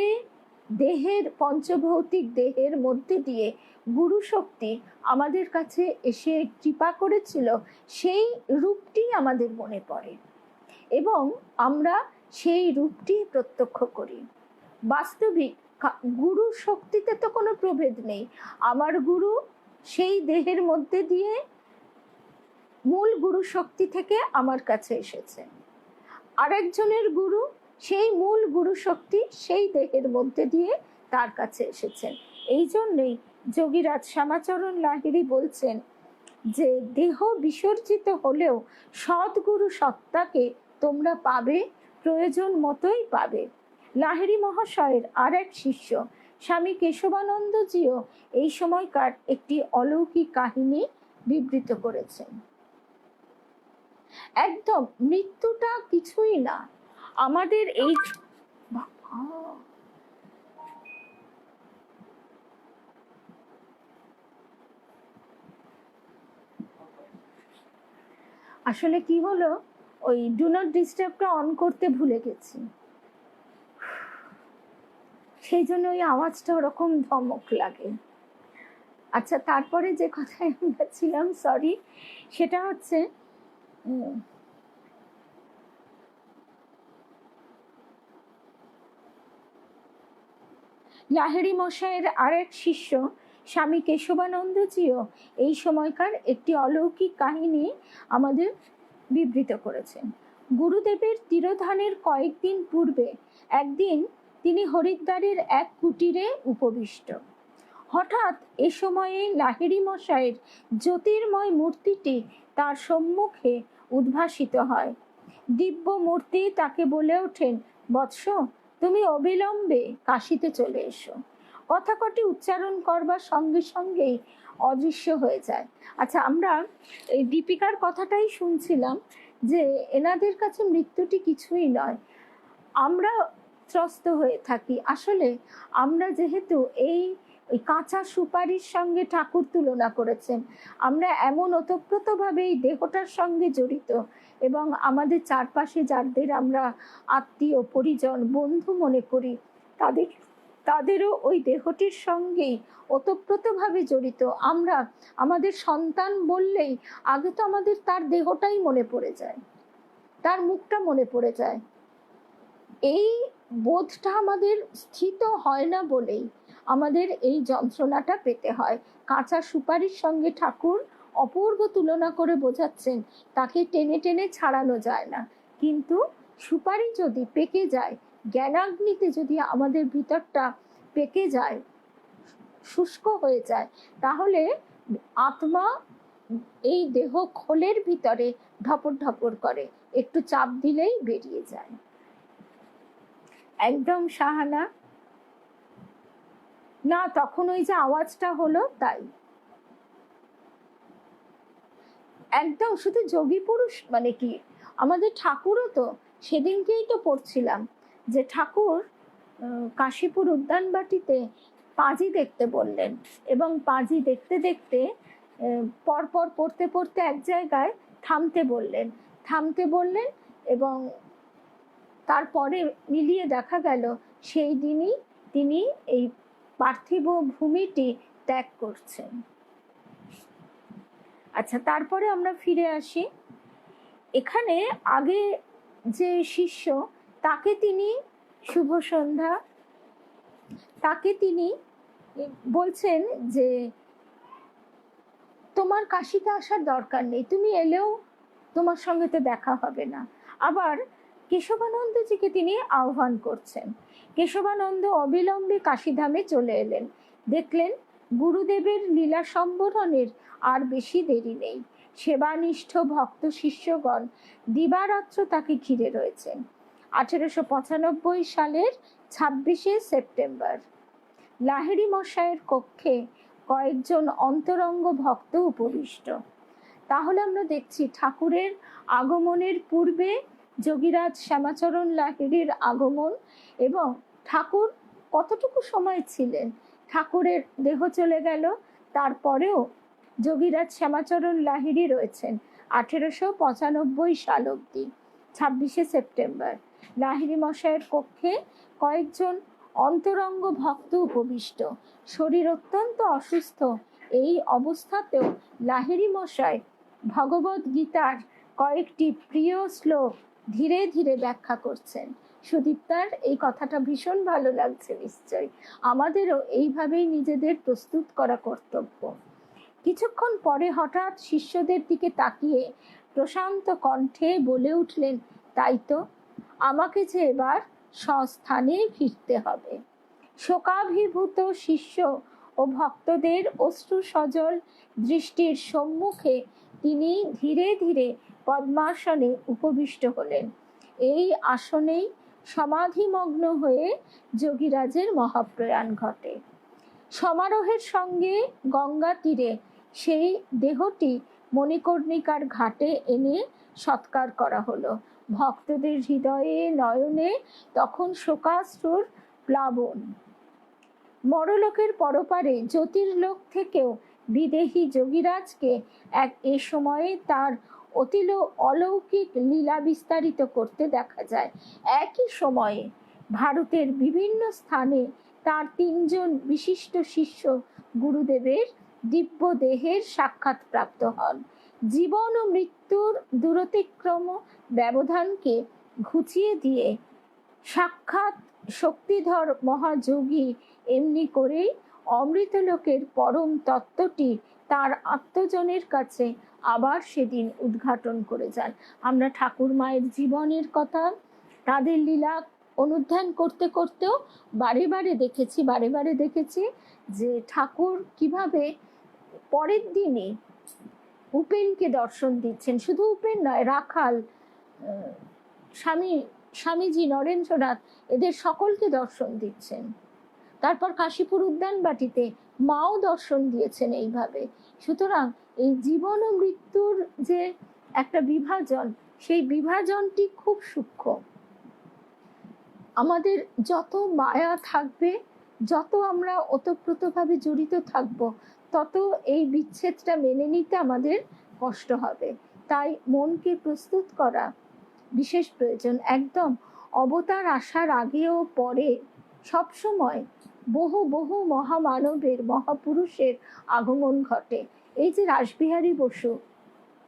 দেহের, পঞ্চভৌতিক দেহের মধ্যে দিয়ে গুরু শক্তি আমাদের কাছে এসে কৃপা করেছিল, সেই রূপটি আমাদের মনে পড়ে এবং আমরা সেই রূপটি প্রত্যক্ষ করি। বাস্তবিক গুরু শক্তিতে তো কোনো প্রভেদ নেই। আমার গুরু সেই দেহের মধ্যে দিয়ে মূল গুরু শক্তি থেকে আমার কাছে এসেছে, আরেকজনের গুরু সেই মূল গুরু শক্তি সেই দেহের মধ্যে দিয়ে তার কাছে এসেছেন। এই জন্যই যোগীরাজ শ্যামাচরণ লাহিড়ী বলছেন যে দেহ বিসর্জিত হলেও সদ্গুরু সত্তাকে তোমরা পাবে, প্রয়োজন মতোই পাবে। লাহিড়ী মহাশয়ের আর এক শিষ্য স্বামী কেশবানন্দজিও এই সময়কার একটি অলৌকিক কাহিনী বিবৃত করেছেন। একদম মৃত্যুটা কিছুই না, আমাদের এই আসলে কি হলো, ওই ডু নট ডিস্টার্বটা অন করতে ভুলে গেছি, সেই জন্য ওই আওয়াজটা ওরকম ধমক লাগে। আচ্ছা, তারপরে যে কথায় আমরা ছিলাম, সরি, সেটা হচ্ছে লাহিড়ী মশাইয়ের আরেক শিষ্য স্বামী কেশবানন্দজিও এই সময়কার একটি অলৌকিক কাহিনী আমাদের বিবৃত করেছেন। গুরুদেবের তিরোধানের কয়েকদিন পূর্বে একদিন তিনি হরিদ্বারের এক কুটিরে উপবিষ্ট। হঠাৎ এ সময়ে লাহিড়ী মশাইয়ের জ্যোতির্ময় মূর্তিটি তার সম্মুখে উদ্ভাসিত হয়। দিব্য মূর্তি তাকে বলে ওঠেন, বৎস, তুমি অবিলম্বে কাশীতে চলে এসো। কথা কটি উচ্চারণ করবার সঙ্গে সঙ্গেই অদৃশ্য হয়ে যায়। আচ্ছা, আমরা এই দীপিকার কথাটাই শুনছিলাম যে এনাদের কাছে মৃত্যুটি কিছুই নয়, আমরা ত্রস্ত হয়ে থাকি। আসলে আমরা যেহেতু এই ওই কাঁচা সুপারির সঙ্গে ঠাকুর তুলনা করেছেন, আমরা এমন ওতপ্রোতভাবে এই দেহটার সঙ্গে জড়িত এবং আমাদের চারপাশে যাদের আমরা আত্মীয়, পরিজন, বন্ধু মনে করি, তাদেরও ওই দেহটির সঙ্গেই ওতপ্রোতভাবে জড়িত। আমরা আমাদের সন্তান বললেই আগে তো আমাদের তার দেহটাই মনে পড়ে যায়, তার মুখটা মনে পড়ে যায়। এই বোধটা আমাদের স্থিত হয় না বলেই আমাদের এই যন্ত্রণাটা পেতে হয়। কাঁচা সুপারির সঙ্গে ঠাকুর অপূর্ব তুলনা করে বোঝাচ্ছেন তাকে টেনে টেনে ছাড়ানো যায় না, কিন্তু সুপারি যদি পেকে যায়, জ্ঞানাগ্নিতে যদি আমাদের ভিতরটা পেকে যায়, শুষ্ক হয়ে যায়, তাহলে আত্মা এই দেহ খোলের ভিতরে ঢপর ঢপর করে, একটু চাপ দিলেই বেরিয়ে যায়। একদম সাহানা না, তখন ওই যে আওয়াজটা হলো তাই। একদম শুধু যোগী পুরুষ মানে কি, আমাদের ঠাকুরও তো সেদিনকেই তো পড়ছিলাম যে ঠাকুর কাশীপুর উদ্যানবাটিতে পাঁজি দেখতে বললেন এবং পাঁজি দেখতে দেখতে পরপর পড়তে পড়তে এক জায়গায় থামতে বললেন এবং তারপরে মিলিয়ে দেখা গেল সেই দিনই তিনি এই পার্থিব ভূমিটি ত্যাগ করছেন। আচ্ছা, তারপরে আমরা ফিরে আসি। এখানে আগে যে শিষ্য, তাকে তিনি শুভ সন্ধ্যা, তাকে তিনি বলছেন যে তোমার কাশীতে আসার দরকার নেই, তুমি এলেও তোমার সঙ্গে তো দেখা হবে না। আবার কেশবানন্দজিকে তিনি আহ্বান করছেন। কেশবানন্দ অবিলম্বে কাশীধামে চলে এলেন। দেখলেন গুরুদেবের লীলা সম্বরণের আর বেশি দেরি নেই। সেবানিষ্ঠ ভক্ত শিষ্যগণ দিবারাত্র তাকে ঘিরে রয়েছেন। 1895 সালের 26শে সেপ্টেম্বর লাহিড়ী মশাইয়ের কক্ষে কয়েকজন অন্তরঙ্গ ভক্ত উপবিষ্ট। তাহলে আমরা দেখছি ঠাকুরের আগমনের পূর্বে যোগীরাজ শ্যামাচরণ লাহিড়ীর আগমন এবং ঠাকুর কতটুকু সময় ছিলেন, ঠাকুরের দেহ চলে গেল, তারপরেও যোগীরাজ শ্যামাচরণ লাহিড়ী রয়েছেন 1895 সাল অবধি, 26শে সেপ্টেম্বর। লাহিড়ী মশাইয়ের কক্ষে কয়েকজন অন্তরঙ্গ ভক্ত উপবিষ্ট। শরীর অত্যন্ত অসুস্থ, এই অবস্থাতেও লাহিড়ী মশাই ভগবদ গীতার কয়েকটি প্রিয় শ্লোক ধীরে ধীরে ব্যাখ্যা করছেন। সুদীপ্তার এই কথাটা ভীষণ ভালো লাগছে। নিশ্চয়ই আমাদেরও এইভাবেই নিজেদের প্রস্তুত করা কর্তব্য। কিছুক্ষণ পরে হঠাৎ শিষ্যদের দিকে তাকিয়ে প্রশান্ত কণ্ঠে বলে উঠলেন, তাই তো, আমাকে যে এবার স্বস্থানে ফিরতে হবে। শোকাভিভূত শিষ্য ও ভক্তদের অশ্রু সজল দৃষ্টির সম্মুখে তিনি ধীরে ধীরে পদ্মাসনে উপবিষ্ট হলেন। এই আসনেই সমাধিমগ্ন হয়ে যোগীরাজের মহাপ্রয়াণ ঘটে। সমারোহের সঙ্গে গঙ্গা তীরে সেই দেহটি মণিকর্ণিকার ঘাটে এনে সৎকার করা হলো। ভক্তদের হৃদয়ে নয়নে তখন শোকাশ্রুর প্লাবন। মরলোকের পরপারে জ্যোতির্লোক থেকেও বিদেহী যোগীরাজকে এ সময়ে তার অলৌকিক লীলা বিস্তারিত করতে দেখা যায়। একই সময়ে ভারতের বিভিন্ন স্থানে তার 3 জন বিশিষ্ট শিষ্য গুরুদেবের দিব্য দেহের সাক্ষাৎ প্রাপ্ত হন। জীবন ও মৃত্যুর দূরতিক্রম ব্যবধানকে ঘুচিয়ে দিয়ে সাক্ষাৎ শক্তিধর মহাযোগী এমনি করেই অমৃতলোকের পরম তত্ত্বটি তার আত্মজনের কাছে আবার সেদিন উদ্ঘাটন করে যান। আমরা ঠাকুর মায়ের জীবনের কথা, তাদের লীলা অনুধ্যান করতে করতেও বারে বারে দেখেছি যে ঠাকুর কিভাবে পরের দিনে উপেনকে দর্শন দিচ্ছেন। শুধু উপেন নয়, রাখাল, স্বামীজি, নরেন্দ্রনাথ, এদের সকলকে দর্শন দিচ্ছেন। তারপর কাশীপুর উদ্যানবাটিতে মাও দর্শন দিয়েছেন এইভাবে। সুতরাং এই জীবন ও মৃত্যুর যে একটা বিভাজন, সেই বিভাজনটি খুব সূক্ষ্ম। আমাদের যত মায়া থাকবে, যত আমরা ওতপ্রোতভাবে জড়িত থাকব, তত এই বিচ্ছেদটা মেনে নিতে আমাদের কষ্ট হবে। তাই মনকে প্রস্তুত করা বিশেষ প্রয়োজন। একদম অবতার আসার আগে ও পরে সবসময় বহু বহু মহামানবের, মহাপুরুষের আগমন ঘটে। এই যে রাসবিহারী বসু,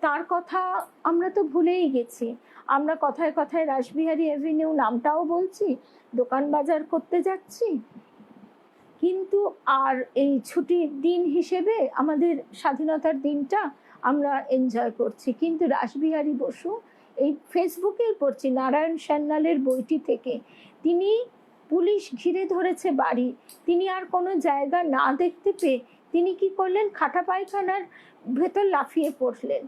তার কথা আমরা তো ভুলেই গেছি। আমরা কথায় কথায় রাসবিহারী অ্যাভিনিউ নামটাও বলছি, দোকান বাজার করতে যাচ্ছি, কিন্তু আর এই ছুটির দিন হিসেবে আমাদের স্বাধীনতার দিনটা আমরা এনজয় করছি। কিন্তু রাসবিহারী বসু, এই ফেসবুকেই পড়ছি নারায়ণ সান্যালের বইটি থেকে, তিনি পুলিশ ঘিরে ধরেছে বাড়ি, তিনি আর কোনো জায়গা না দেখতে পেয়ে তিনি কি করলেন, খাটা পায়খানার ভেতর লাফিয়ে পড়লেন,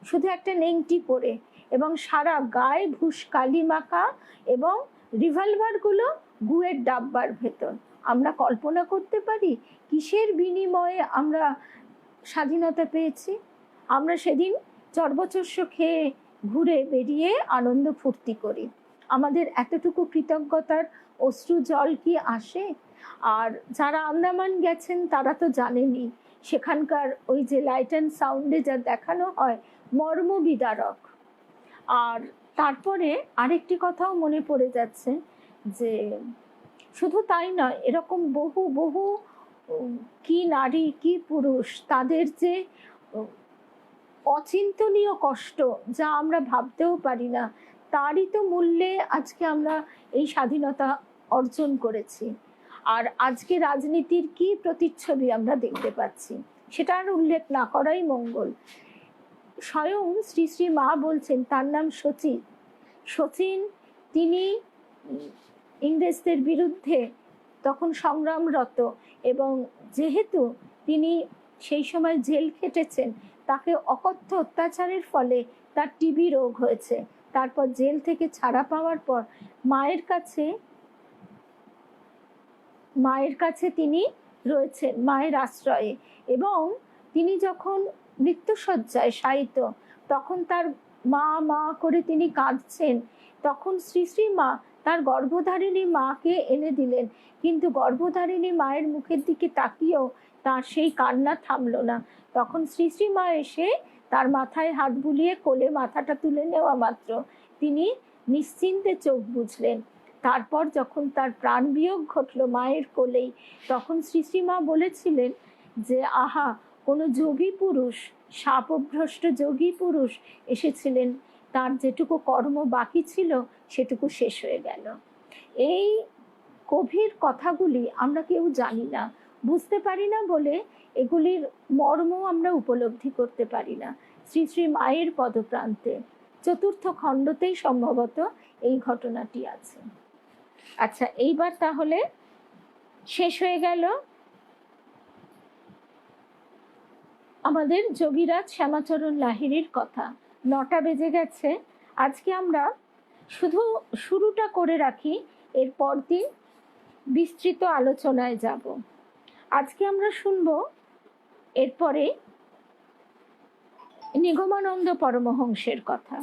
শুধু একটা নেংটি পরে, এবং সারা গায়ে ভুসকালি মাখা এবং রিভলভারগুলো গুয়ের ডাব্বার ভেতর। আমরা কল্পনা করতে পারি কিসের বিনিময়ে আমরা স্বাধীনতা পেয়েছি। আমরা সেদিন চর্বচস্য খেয়ে ঘুরে বেরিয়ে আনন্দ ফুর্তি করি। আমাদের এতটুকু কৃতজ্ঞতার অশ্রু জল কি আসে? আর যারা আন্দামান গেছেন তারা তো জানেনই, সেখানকার ওই যে লাইট অ্যান্ড সাউন্ডে যা দেখানো হয়, মর্মবিদারক। আর তারপরে আরেকটি কথাও মনে পড়ে যাচ্ছে যে শুধু তাই নয়, এরকম বহু বহু কি নারী কি পুরুষ, তাদের যে অচিন্তনীয় কষ্ট, যা আমরা ভাবতেও পারি না, তারই তো মূল্যে আজকে আমরা এই স্বাধীনতা অর্জন করেছি। আর আজকে রাজনীতির কি প্রতিচ্ছবি আমরা দেখতে পাচ্ছি, সেটা আর উল্লেখ না করাই মঙ্গল। স্বয়ং শ্রী শ্রী মা বলছেন, তার নাম শচীন, তিনি ইংরেজদের বিরুদ্ধে তখন সংগ্রামরত, এবং যেহেতু তিনি সেই সময় জেল খেটেছেন, তাকে অকথ্য অত্যাচারের ফলে তার টিবি রোগ হয়েছে। তারপর জেল থেকে ছাড়া পাওয়ার পর মায়ের কাছে তিনি রয়েছেন, মায়ের আশ্রয়ে। এবং তিনি যখন মৃত্যুশয্যায় শায়িত, তখন তার মা মা করে তিনি কাঁদছেন, তখন শ্রী শ্রী মা তার গর্ভধারিণী মাকে এনে দিলেন। কিন্তু গর্ভধারিণী মায়ের মুখের দিকে তাকিয়েও তার সেই কান্না থামলো না। তখন শ্রী শ্রী মা এসে তার মাথায় হাত বুলিয়ে কোলে মাথাটা তুলে নেওয়া মাত্র তিনি নিশ্চিন্তে চোখ বুঝলেন। তারপর যখন তার প্রাণ বিয়োগ ঘটল মায়ের কোলেই, তখন শ্রী শ্রীমা বলেছিলেন যে আহা, কোনো যোগী পুরুষ, শাপভ্রষ্ট যোগী পুরুষ এসেছিলেন, তার যেটুকু কর্ম বাকি ছিল সেটুকু শেষ হয়ে গেল। এই গভীর কথাগুলি আমরা কেউ জানি না, বুঝতে পারি না বলে এগুলির মর্ম আমরা উপলব্ধি করতে পারি না। শ্রী শ্রী মায়ের পদপ্রান্তে 4th খণ্ডতেই সম্ভবত এই ঘটনাটি আছে। আচ্ছা, এইবার তাহলে শেষ হয়ে গেল আমাদের যোগীরাজ শ্যামাচরণ লাহিড়ীর কথা। 9টা বেজে গেছে। আজকে আমরা শুধু শুরুটা করে রাখি, এরপর দিন বিস্তৃত আলোচনায় যাব। আজকে আমরা শুনব এরপরে নিগমানন্দ পরমহংসের কথা।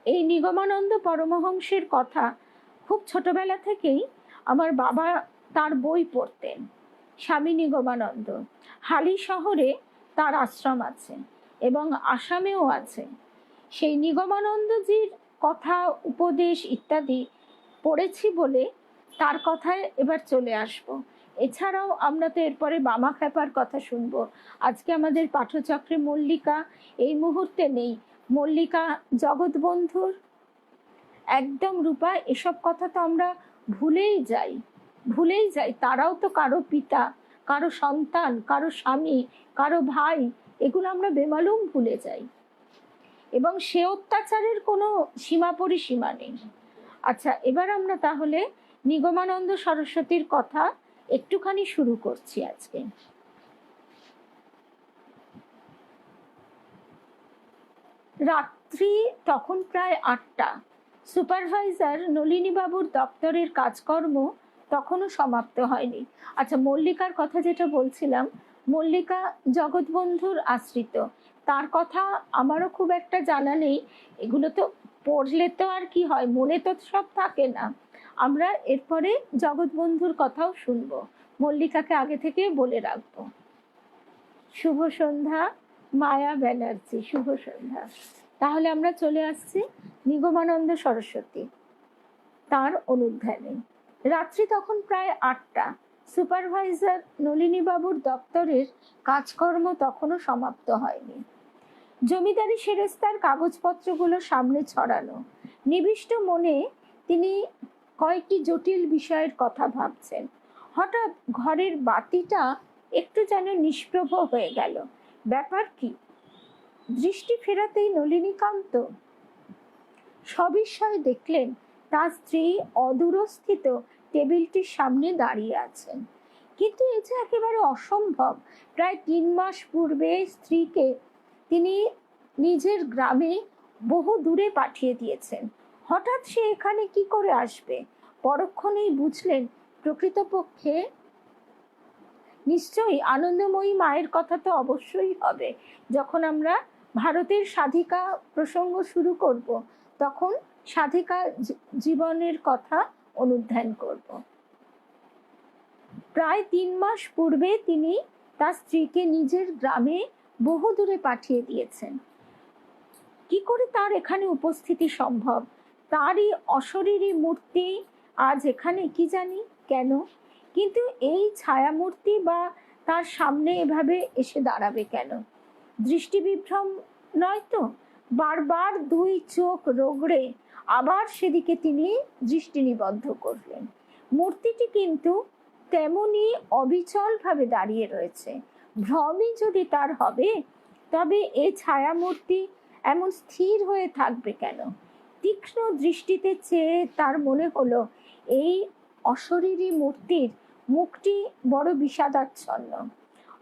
এই নিগমানন্দ পরমহংসের কথা খুব ছোটবেলা থেকেই আমার বাবা তার বই পড়তেন। স্বামী নিগমানন্দ, হালি শহরে তার আশ্রম আছে এবং আসামেও আছে। সেই নিগমানন্দজির কথা, উপদেশ ইত্যাদি পড়েছি বলে তার কথায় এবার চলে আসব। এছাড়াও আমরা তো এরপরে বামা খ্যাপার কথা শুনবো। আজকে আমাদের পাঠচক্রে মল্লিকা এই মুহূর্তে নেই। মল্লিকা জগৎবন্ধুর একদম রূপা, এসব কথা তো আমরা ভুলেই যাই। তারাও তো কারো পিতা, কারো সন্তান, কারো স্বামী, কারো ভাই, এগুলো আমরা বেমালুম ভুলে যাই এবং সে অত্যাচারের কোনো সীমা পরিসীমা নেই। আচ্ছা, এবার আমরা তাহলে নিগমানন্দ সরস্বতীর কথা একটুখানি শুরু করছি আজকে। রাত্রি তখন প্রায় 8টা। সুপারভাইজার নলিনীবাবুর দপ্তরের কাজকর্ম তখনও সমাপ্ত হয়নি। আচ্ছা, মল্লিকার কথা যেটা বলছিলাম, মল্লিকা জগৎবন্ধুর আশ্রিত। তার কথা আমারও খুব একটা জানা নেই, এগুলো তো পড়লে তো আর কি হয়, মনে তো সব থাকে না। আমরা এরপরে জগৎবন্ধুর কথাও শুনবো, মল্লিকাকে আগে থেকে বলে রাখবো। শুভ সন্ধ্যা মায়া ব্যানার্জি, শুভ সন্ধ্যা। তাহলে আমরা চলে আসছি নিগমানন্দ সরস্বতী, তার অনুধ্যানে। রাত্রি তখন প্রায় 8টা। সুপারভাইজার নলিনীবাবুর দপ্তরের কাজকর্ম তখনও সমাপ্ত হয়নি। জমিদারি সেরেস্তার কাগজপত্রগুলো সামনে ছড়ানো। নিবিষ্ট মনে তিনি কয়েকটি জটিল বিষয়ের কথা ভাবছেন। হঠাৎ ঘরের বাতিটা একটু যেন নিষ্প্রভ হয়ে গেল। ব্যাপার কি? দৃষ্টি ফেরাতেই নলিনীকান্ত সবিস্ময়ে দেখলেন তার স্ত্রী অদূরস্থিত টেবিলটির সামনে দাঁড়িয়ে আছেন। কিন্তু এ যে একেবারে অসম্ভব। প্রায় 3 মাস পূর্বে স্ত্রীকে তিনি নিজের গ্রামে বহু দূরে পাঠিয়ে দিয়েছেন। হঠাৎ সে এখানে কি করে আসবে? পরক্ষণেই বুঝলেন প্রকৃতপক্ষে নিশ্চয়ই আনন্দময়ী মায়ের কথা তো অবশ্যই হবে। যখন আমরা ভারতের স্বাধিকা প্রসঙ্গ শুরু করব, তখন স্বাধিকা জীবনের কথা অনুধ্যান করব। প্রায় 3 মাস পূর্বে তিনি তার স্ত্রীকে নিজের গ্রামে বহু দূরে পাঠিয়ে দিয়েছেন। কি করে তার এখানে উপস্থিতি সম্ভব? তারই অশরীরী মূর্তি আজ এখানে, কি জানি কেন। কিন্তু এই ছায়ামূর্তি বা তার সামনে এভাবে এসে দাঁড়াবে কেন? দৃষ্টি বিভ্রম নয় তো? বারবার 2 চোখ রগড়ে আবার সেদিকে তিনি দৃষ্টি নিবদ্ধ করলেন। মূর্তিটি কিন্তু তেমনি অবিচলভাবে দাঁড়িয়ে রয়েছে। ভ্রমই যদি তার হবে, তবে এই ছায়ামূর্তি এমন স্থির হয়ে থাকবে কেন? তীক্ষ্ণ দৃষ্টিতে চেয়ে তার মনে হলো এই অশরীরী মূর্তির মুখটি বড় বিষাদাচ্ছন্ন।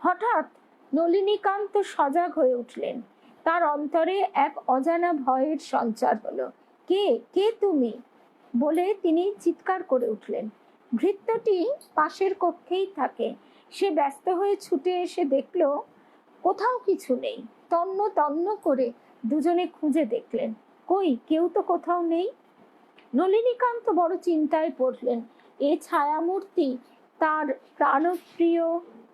হঠাৎ নলিনীকান্ত সজাগ হয়ে উঠলেন। তার অন্তরে এক অজানা ভয়ের সঞ্চার হলো। কে কে তুমি বলে তিনি চিৎকার করে উঠলেন। ভৃত্যটি পাশের কক্ষেই থাকে। সে ব্যস্ত হয়ে ছুটে এসে দেখলো কোথাও কিছু নেই। তন্ন তন্ন করে দুজনে খুঁজে দেখলেন, কই, কেউ তো কোথাও নেই। নলিনীকান্ত বড় চিন্তায় পড়লেন। এ ছায়ামূর্তি তার প্রাণপ্রিয়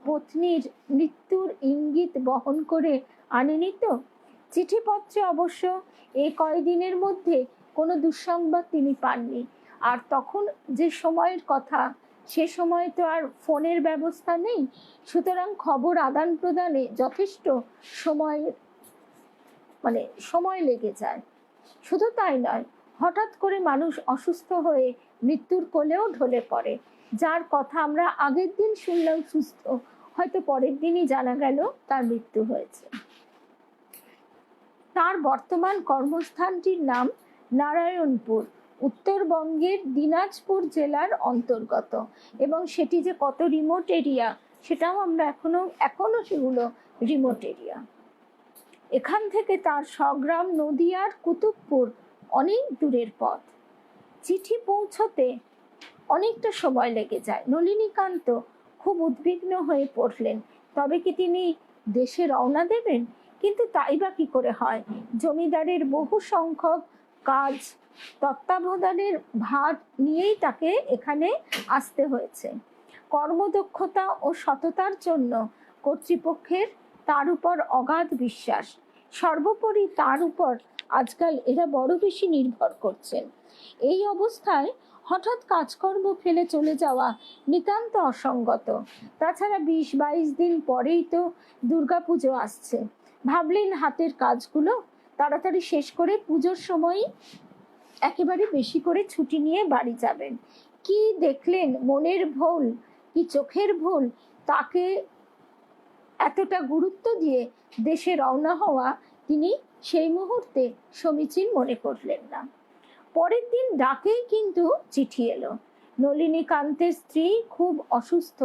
পত্নীর মৃত্যুর ইঙ্গিত বহন করে আনেনি তো? চিঠিপত্রে অবশ্য এ কয়দিনের মধ্যে কোনো দুঃসংবাদ তিনি পাননি। আর তখন যে সময়ের কথা, সে সময় তো আর ফোনের ব্যবস্থা নেই, সুতরাং খবর আদান প্রদানে যথেষ্ট সময় সময় লেগে যায়। শুধু তাই নয়, হঠাৎ করে মানুষ অসুস্থ হয়ে মৃত্যুর কোলেও ঢলে পড়ে। যার কথা আমরা আগের দিন শুনলাম সুস্থ, হয়তো পরের দিনই জানা গেল তার মৃত্যু হয়েছে। তার বর্তমান কর্মস্থানটির নাম নারায়ণপুর, উত্তরবঙ্গের দিনাজপুর জেলার অন্তর্গত। এবং সেটি যে কত রিমোট এরিয়া, সেটাও আমরা এখনো সেগুলো রিমোট এরিয়া। এখান থেকে তার স্বগ্রাম নদিয়ার কুতুবপুর অনেক দূরের পথ। চিঠি পৌঁছতে অনেকটা সময় লেগে যায়। নলিনীকান্ত খুব উদ্বিগ্ন হয়ে পড়লেন। তবে কি তিনি দেশে রওনা দেবেন? কিন্তু তাই বা কি করে হয়? জমিদারের বহু সংখ্যক কাজ তত্ত্বাবধানের ভার নিয়েই তাকে এখানে আসতে হয়েছে। কর্মদক্ষতা ও সততার জন্য কর্তৃপক্ষের তার উপর অগাধ বিশ্বাস। সর্বোপরি তার উপর আজকাল এরা বড় বেশি নির্ভর করছেন। এই অবস্থায় হঠাৎ কাজকর্ম ফেলে চলে যাওয়া নিতান্ত অসঙ্গত। তাছাড়া 20-22 দিন পরেই তো দুর্গাপুজো আসছে। ভাবলেন হাতের কাজগুলো তাড়াতাড়ি শেষ করে পুজোর সময় একেবারে বেশি করে ছুটি নিয়ে বাড়ি যাবেন। কি দেখলেন, মনের ভুল কি চোখের ভুল, তাকে এতটা গুরুত্ব দিয়ে দেশে রওনা হওয়া তিনি সেই মুহূর্তে সমীচীন মনে করলেন না। পরের দিন ডাকেই কিন্তু চিঠি এলো। নলিনীকান্তের স্ত্রী খুব অসুস্থ।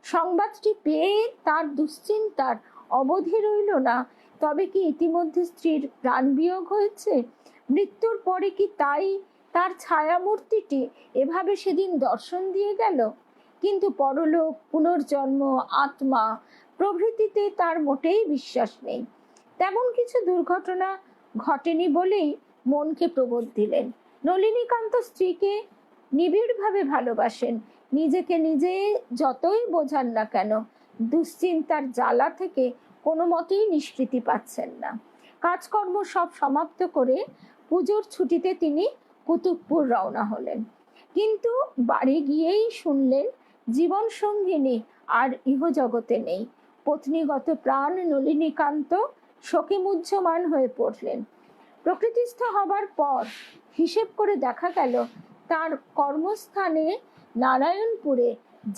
সংবাদটি পেয়ে তার দুশ্চিন্তার অবধি রইল না। তবে কি ইতিমধ্যে স্ত্রীর প্রাণ বিয়োগ হয়েছে? মৃত্যুর পরে কি তাই তার ছায়ামূর্তিটি এভাবে সেদিন দর্শন দিয়ে গেল? কিন্তু পরলোক, পুনর্জন্ম, আত্মা প্রভৃতিতে তার মোটেই বিশ্বাস নেই। তেমন কিছু দুর্ঘটনা ঘটেনি বলেই মনকে প্রবোধ দিলেন। নলিনীকান্ত স্ত্রীকে নিবিড়ভাবে ভালোবাসেন। নিজেকে নিজে যতই বোঝান না কেন, দুশ্চিন্তার জ্বালা থেকে কোনো মতেই নিষ্কৃতি পাচ্ছেন না। কাজকর্ম সব সমাপ্ত করে পুজোর ছুটিতে তিনি কুতুবপুর রওনা হলেন। কিন্তু বাড়ি গিয়েই শুনলেন জীবন সঙ্গিনী আর ইহজগতে নেই। পত্নীগত প্রাণ নলিনীকান্ত শোকে মুহ্যমান হয়ে পড়লেন। প্রকৃতিস্থ হবার পর হিসেব করে দেখা গেল তার কর্মস্থানে নারায়ণপুরে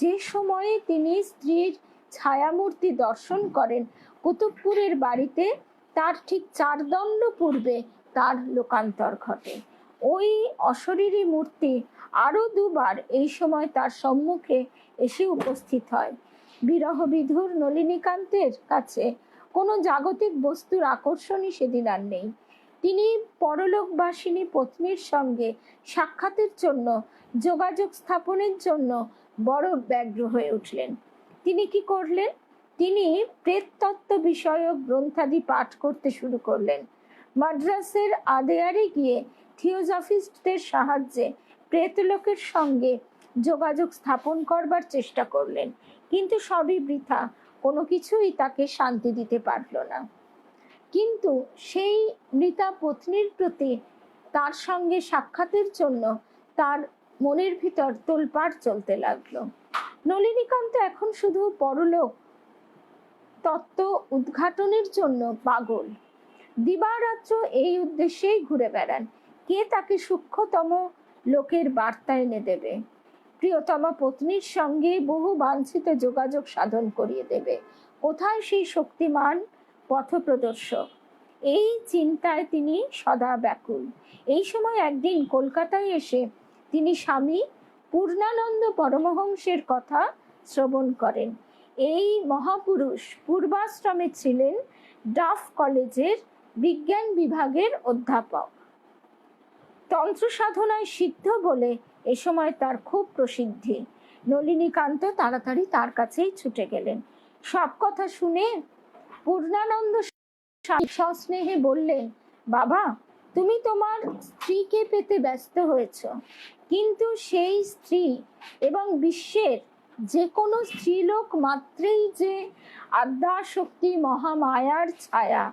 যে সময়ে তিনি স্ত্রীর ছায়ামূর্তি দর্শন করেন, কুতুবপুরের বাড়িতে তার ঠিক 4 দণ্ড পূর্বে তার লোকান্তর ঘটে। ওই অশরীরী মূর্তি আরো 2 বার এই সময় তার সম্মুখে এসে উপস্থিত হয়। বিরহ বিধুর নলিনীকান্তের কাছে কোনো জাগতিক বস্তুর আকর্ষণই সেদিন আর নেই। তিনি পরলোকবাসিনী পত্নীর সঙ্গে সাক্ষাতের জন্য, যোগাযোগ স্থাপনের জন্য বড় ব্যগ্র হয়ে উঠলেন। তিনি কি করলেন? তিনি প্রেততত্ত্ব বিষয়ক গ্রন্থাদি পাঠ করতে শুরু করলেন। মাদ্রাসের আদেয়ারে গিয়ে থিওজফিস্টদের সাহায্যে প্রেতলোকের সঙ্গে যোগাযোগ স্থাপন করবার চেষ্টা করলেন। কিন্তু সবই বৃথা, কোনো কিছুই তাকে শান্তি দিতে পারল না। কিন্তু সেই মৃতা পত্নীর প্রতি তার সঙ্গে সাক্ষাতের জন্য তার মনের ভিতর তোলপাড় চলতে লাগলো। নলিনীকান্ত এখন শুধু পরলোক তত্ত্ব উদ্ঘাটনের জন্য পাগল। দিবারাত্র এই উদ্দেশ্যেই ঘুরে বেড়ান। কে তাকে সূক্ষ্মতম লোকের বার্তা এনে দেবে? প্রিয়তমা পত্নীর সঙ্গে বহু বাঞ্ছিত যোগাযোগ সাধন করিয়ে দেবে। কোথায় সেই শক্তিমান পথপ্রদর্শক? এই চিন্তায় তিনি সদা ব্যাকুল। এই সময় একদিন কলকাতায় এসে তিনি স্বামী পূর্ণানন্দ পরমহংসের কথা শ্রবণ করেন। এই মহাপুরুষ পূর্বাশ্রমে ছিলেন ডাফ কলেজের বিজ্ঞান বিভাগের অধ্যাপক। তন্ত্র সাধনায় সিদ্ধ বলে এ সময় তার খুব প্রসিদ্ধি। নলিনীকান্ত তাড়াতাড়ি তার কাছেই ছুটে গেলেন। সব কথা শুনে পূর্ণানন্দ সস্নেহে বললেন, বাবা, তুমি তোমার স্ত্রীকে পেতে ব্যস্ত হয়েছ, কিন্তু সেই স্ত্রী এবং বিশ্বের যে কোনো স্ত্রীলোক মাত্রেই যে আদ্যাশক্তি মহামায়ার ছায়া।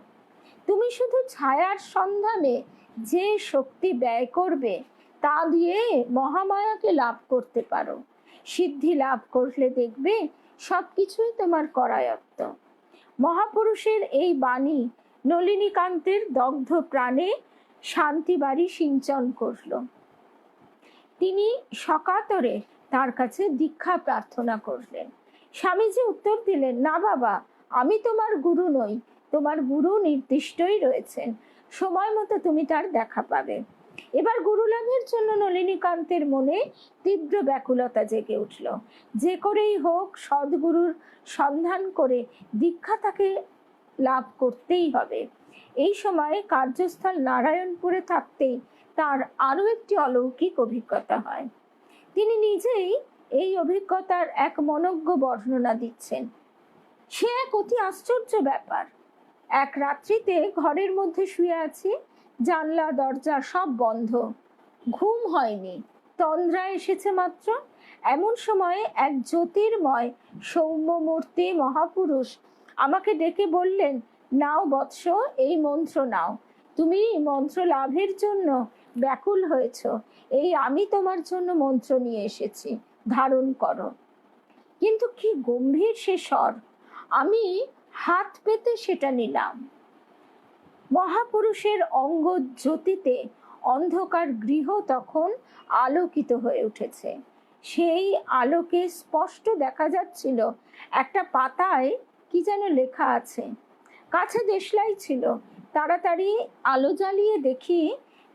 তুমি শুধু ছায়ার সন্ধানে যে শক্তি ব্যয় করবে তা দিয়ে মহামায়াকে লাভ করতে পারো। সিদ্ধি লাভ করলে দেখবে সবকিছুই তোমার করায়ত্ত। মহাপুরুষের এই বাণী নলিনীকান্তের দগ্ধ প্রাণে শান্তি বাড়ি সিঞ্চন করল। তিনি সকাতরে তার কাছে দীক্ষা প্রার্থনা করলেন। স্বামীজি উত্তর দিলেন, না বাবা, আমি তোমার গুরু নই, তোমার গুরু নির্দিষ্টই রয়েছেন, সময় মতো তুমি তার দেখা পাবে। এবার গুরু লাভের জন্য নলিনীকান্তের মনে তীব্র ব্যাকুলতা জেগে উঠল। যে করেই হোক সদ্গুরুর সন্ধান করে দীক্ষা তাকে লাভ করতেই হবে। এই সময় কার্যস্থল নারায়ণপুরে থাকতেই তার আরো একটি অলৌকিক অভিজ্ঞতা হয়। তিনি নিজেই এই অভিজ্ঞতার এক মনোজ্ঞ বর্ণনা দিচ্ছেন। সে এক অতি আশ্চর্য ব্যাপার। এক রাত্রিতে ঘরের মধ্যে শুয়ে আছি, জানলা দরজা সব বন্ধ, ঘুম হয়নি, তন্দ্রা এসেছে মাত্র। এমন সময়ে এক জ্যোতির্ময় সৌম্যমূর্তি মহাপুরুষ আমাকে ডেকে বললেন, নাও বৎস, এই মন্ত্র নাও, তুমি মন্ত্র লাভের জন্য ব্যাকুল হয়েছ, এই আমি তোমার জন্য মন্ত্র নিয়ে এসেছি, ধারণ করো। কিন্তু কি গম্ভীর সে স্বর! আমি হাত পেতে সেটা নিলাম। মহাপুরুষের অঙ্গ জ্যোতিতে অন্ধকার গৃহ তখন আলোকিত হয়ে উঠেছে। সেই আলোকে স্পষ্ট দেখা যাচ্ছিল একটা পাতায় কি যেন লেখা আছে। কাছে দেশলাই ছিল। তাড়াতাড়ি আলো জ্বালিয়ে দেখি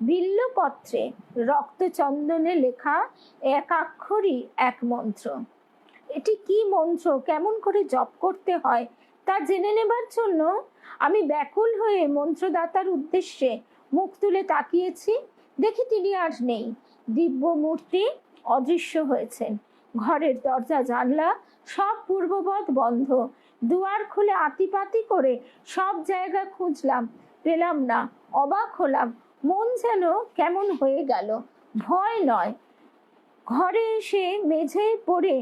বিল্লপত্রে রক্তচন্দনে লেখা একাক্ষরই এক মন্ত্র। এটি কি মন্ত্র, কেমন করে জপ করতে হয় তা জেনে নেবার জন্য আমি ব্যাকুল হয়ে মন্ত্রদাতার উদ্দেশ্যে মুখ তুলে তাকিয়েছি। দেখি তিনি আর নেই, দিব্য মূর্তি অদৃশ্য হয়েছেন। ঘরের দরজা জানলা সব পূর্ববৎ বন্ধ। দুয়ার খুলে আতিপাতি করে সব জায়গা খুঁজলাম, পেলাম না। অবাক হলাম, মন যেন কেমন হয়ে গেল। ভয় নয়, ঘরে এসে মেঝেয় পড়ে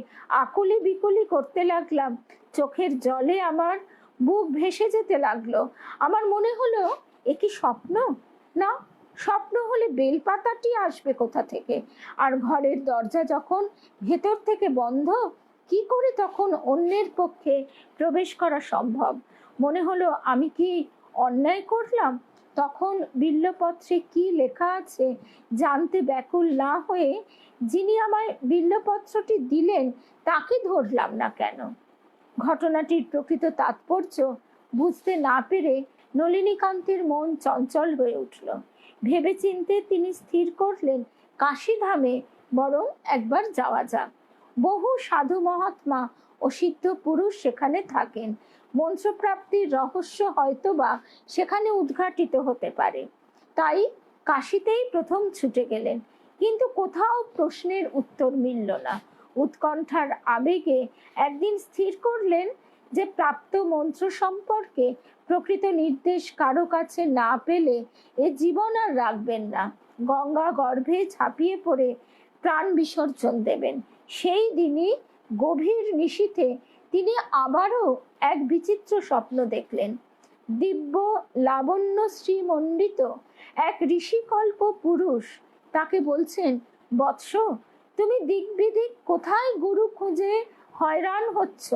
আকুলি বিকুলি করতে লাগলাম। চোখের জলে আমার বুক ভেসে যেতে লাগলো। আমার মনে হলো, এ কি স্বপ্ন? না, স্বপ্ন হলে বেলপাতাটি আসবে কোথা থেকে? আর ঘরের দরজা যখন ভেতর থেকে বন্ধ, কি করে তখন অন্যের পক্ষে প্রবেশ করা সম্ভব? মনে হলো, আমি কি অন্যায় করলাম? তখন বিল্লপত্রে কি লেখা আছে জানতে ব্যাকুল না হয়ে যিনি আমায় বিল্লপত্রটি দিলেন তাকে ধরলাম না কেন? ঘটনাটির প্রকৃত তাৎপর্য বুঝতে না পেরে নলিনীকান্তের মন চঞ্চল হয়ে উঠল। ভেবেচিন্তে তিনি স্থির করলেন, কাশীধামে বরং একবার যাওয়া যাক। বহু সাধু মহাত্মা ও সিদ্ধ পুরুষ সেখানে থাকেন। মন্ত্রপ্রাপ্তির রহস্য হয়তোবা সেখানে উদ্ঘাটিত হতে পারে। তাই কাশীতেই প্রথম ছুটে গেলেন। কিন্তু কোথাও প্রশ্নের উত্তর মিলল না। উৎকণ্ঠার আবেগে একদিন স্থির করলেন যে প্রাপ্ত মন্ত্র সম্পর্কে প্রকৃত নির্দেশ কারো কাছে না পেলে এ জীবন আর রাখবেন না। গঙ্গা গর্ভে ঝাঁপিয়ে পড়ে প্রাণ বিসর্জন দেবেন। সেই দিনই গভীর নিশীথে তিনি আবারও এক বিচিত্র স্বপ্ন দেখলেন। দিব্য লাবণ্য শ্রীমণ্ডিত এক ঋষিকল্প পুরুষ তাকে বলছেন, বৎস, তুমি দিক বিদিক কোথায় গুরু খুঁজে হয়রান হচ্ছ?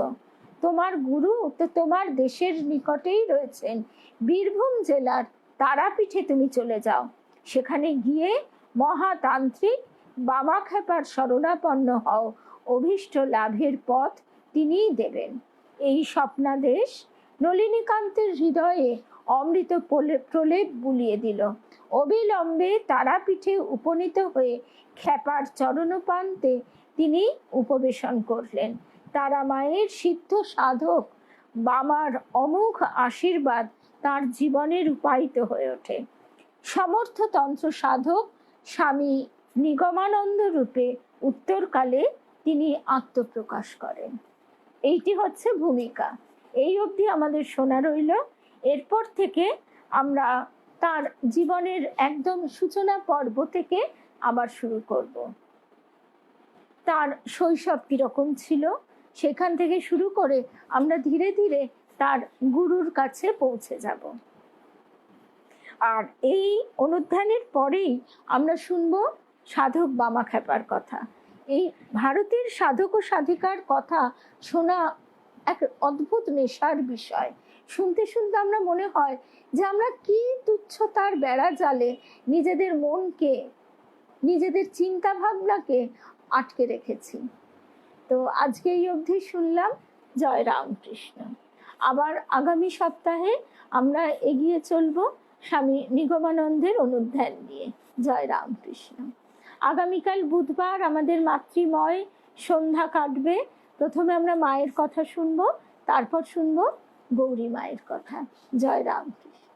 তোমার গুরু তো তোমার দেশের নিকটেই রয়েছেন। বীরভূম জেলার তারাপীঠে তুমি চলে যাও। সেখানে গিয়ে মহাতান্ত্রিক বামাখ্যাপার শরণাপন্ন হও। অভীষ্ট লাভের পথ তিনিই দেবেন। এই স্বপ্নাদেশ নলিনীকান্তের হৃদয়ে অমৃত প্রলেপ বুলিয়ে দিল। অবিলম্বে তারাপীঠে উপনীত হয়ে খ্যাপার চরণপান্তে তিনি উপবেশন করলেন। তারা মায়ের সিদ্ধ সাধক বামার অমোঘ আশীর্বাদ তার জীবনে রূপায়িত হয়ে ওঠে। সমর্থ তন্ত্র সাধক স্বামী নিগমানন্দ রূপে উত্তরকালে তিনি আত্মপ্রকাশ করেন। এইটি হচ্ছে ভূমিকা। এই অবধি আমাদের শোনা রইল। এরপর থেকে আমরা তার জীবনের একদম সূচনা পর্ব থেকে আবার শুরু করব। তার শৈশব কিরকম ছিল সেখান থেকে শুরু করে আমরা ধীরে ধীরে তার গুরুর কাছে পৌঁছে যাব। আর এই অনুধ্যানের পরেই আমরা শুনবো সাধক বামাখ্যাপার কথা। এই ভারতের সাধক ও সাধিকার কথা শোনা এক অদ্ভুত নেশার বিষয়। শুনতে শুনতে আমরা মনে হয় যে আমরা কি তুচ্ছতার বেড়া জালে নিজেদের মনকে, নিজেদের চিন্তা ভাবনাকে আটকে রেখেছি। তো আজকে এই অবধি শুনলাম। জয় রামকৃষ্ণ। আবার আগামী সপ্তাহে আমরা এগিয়ে চলবো স্বামী নিগমানন্দের অনুধ্যান নিয়ে। জয় রামকৃষ্ণ। আগামীকাল বুধবার আমাদের মাতৃময় সন্ধ্যা কাটবে। প্রথমে আমরা মায়ের কথা শুনবো, তারপর শুনবো গৌরী মায়ের কথা। জয় রামকৃষ্ণ।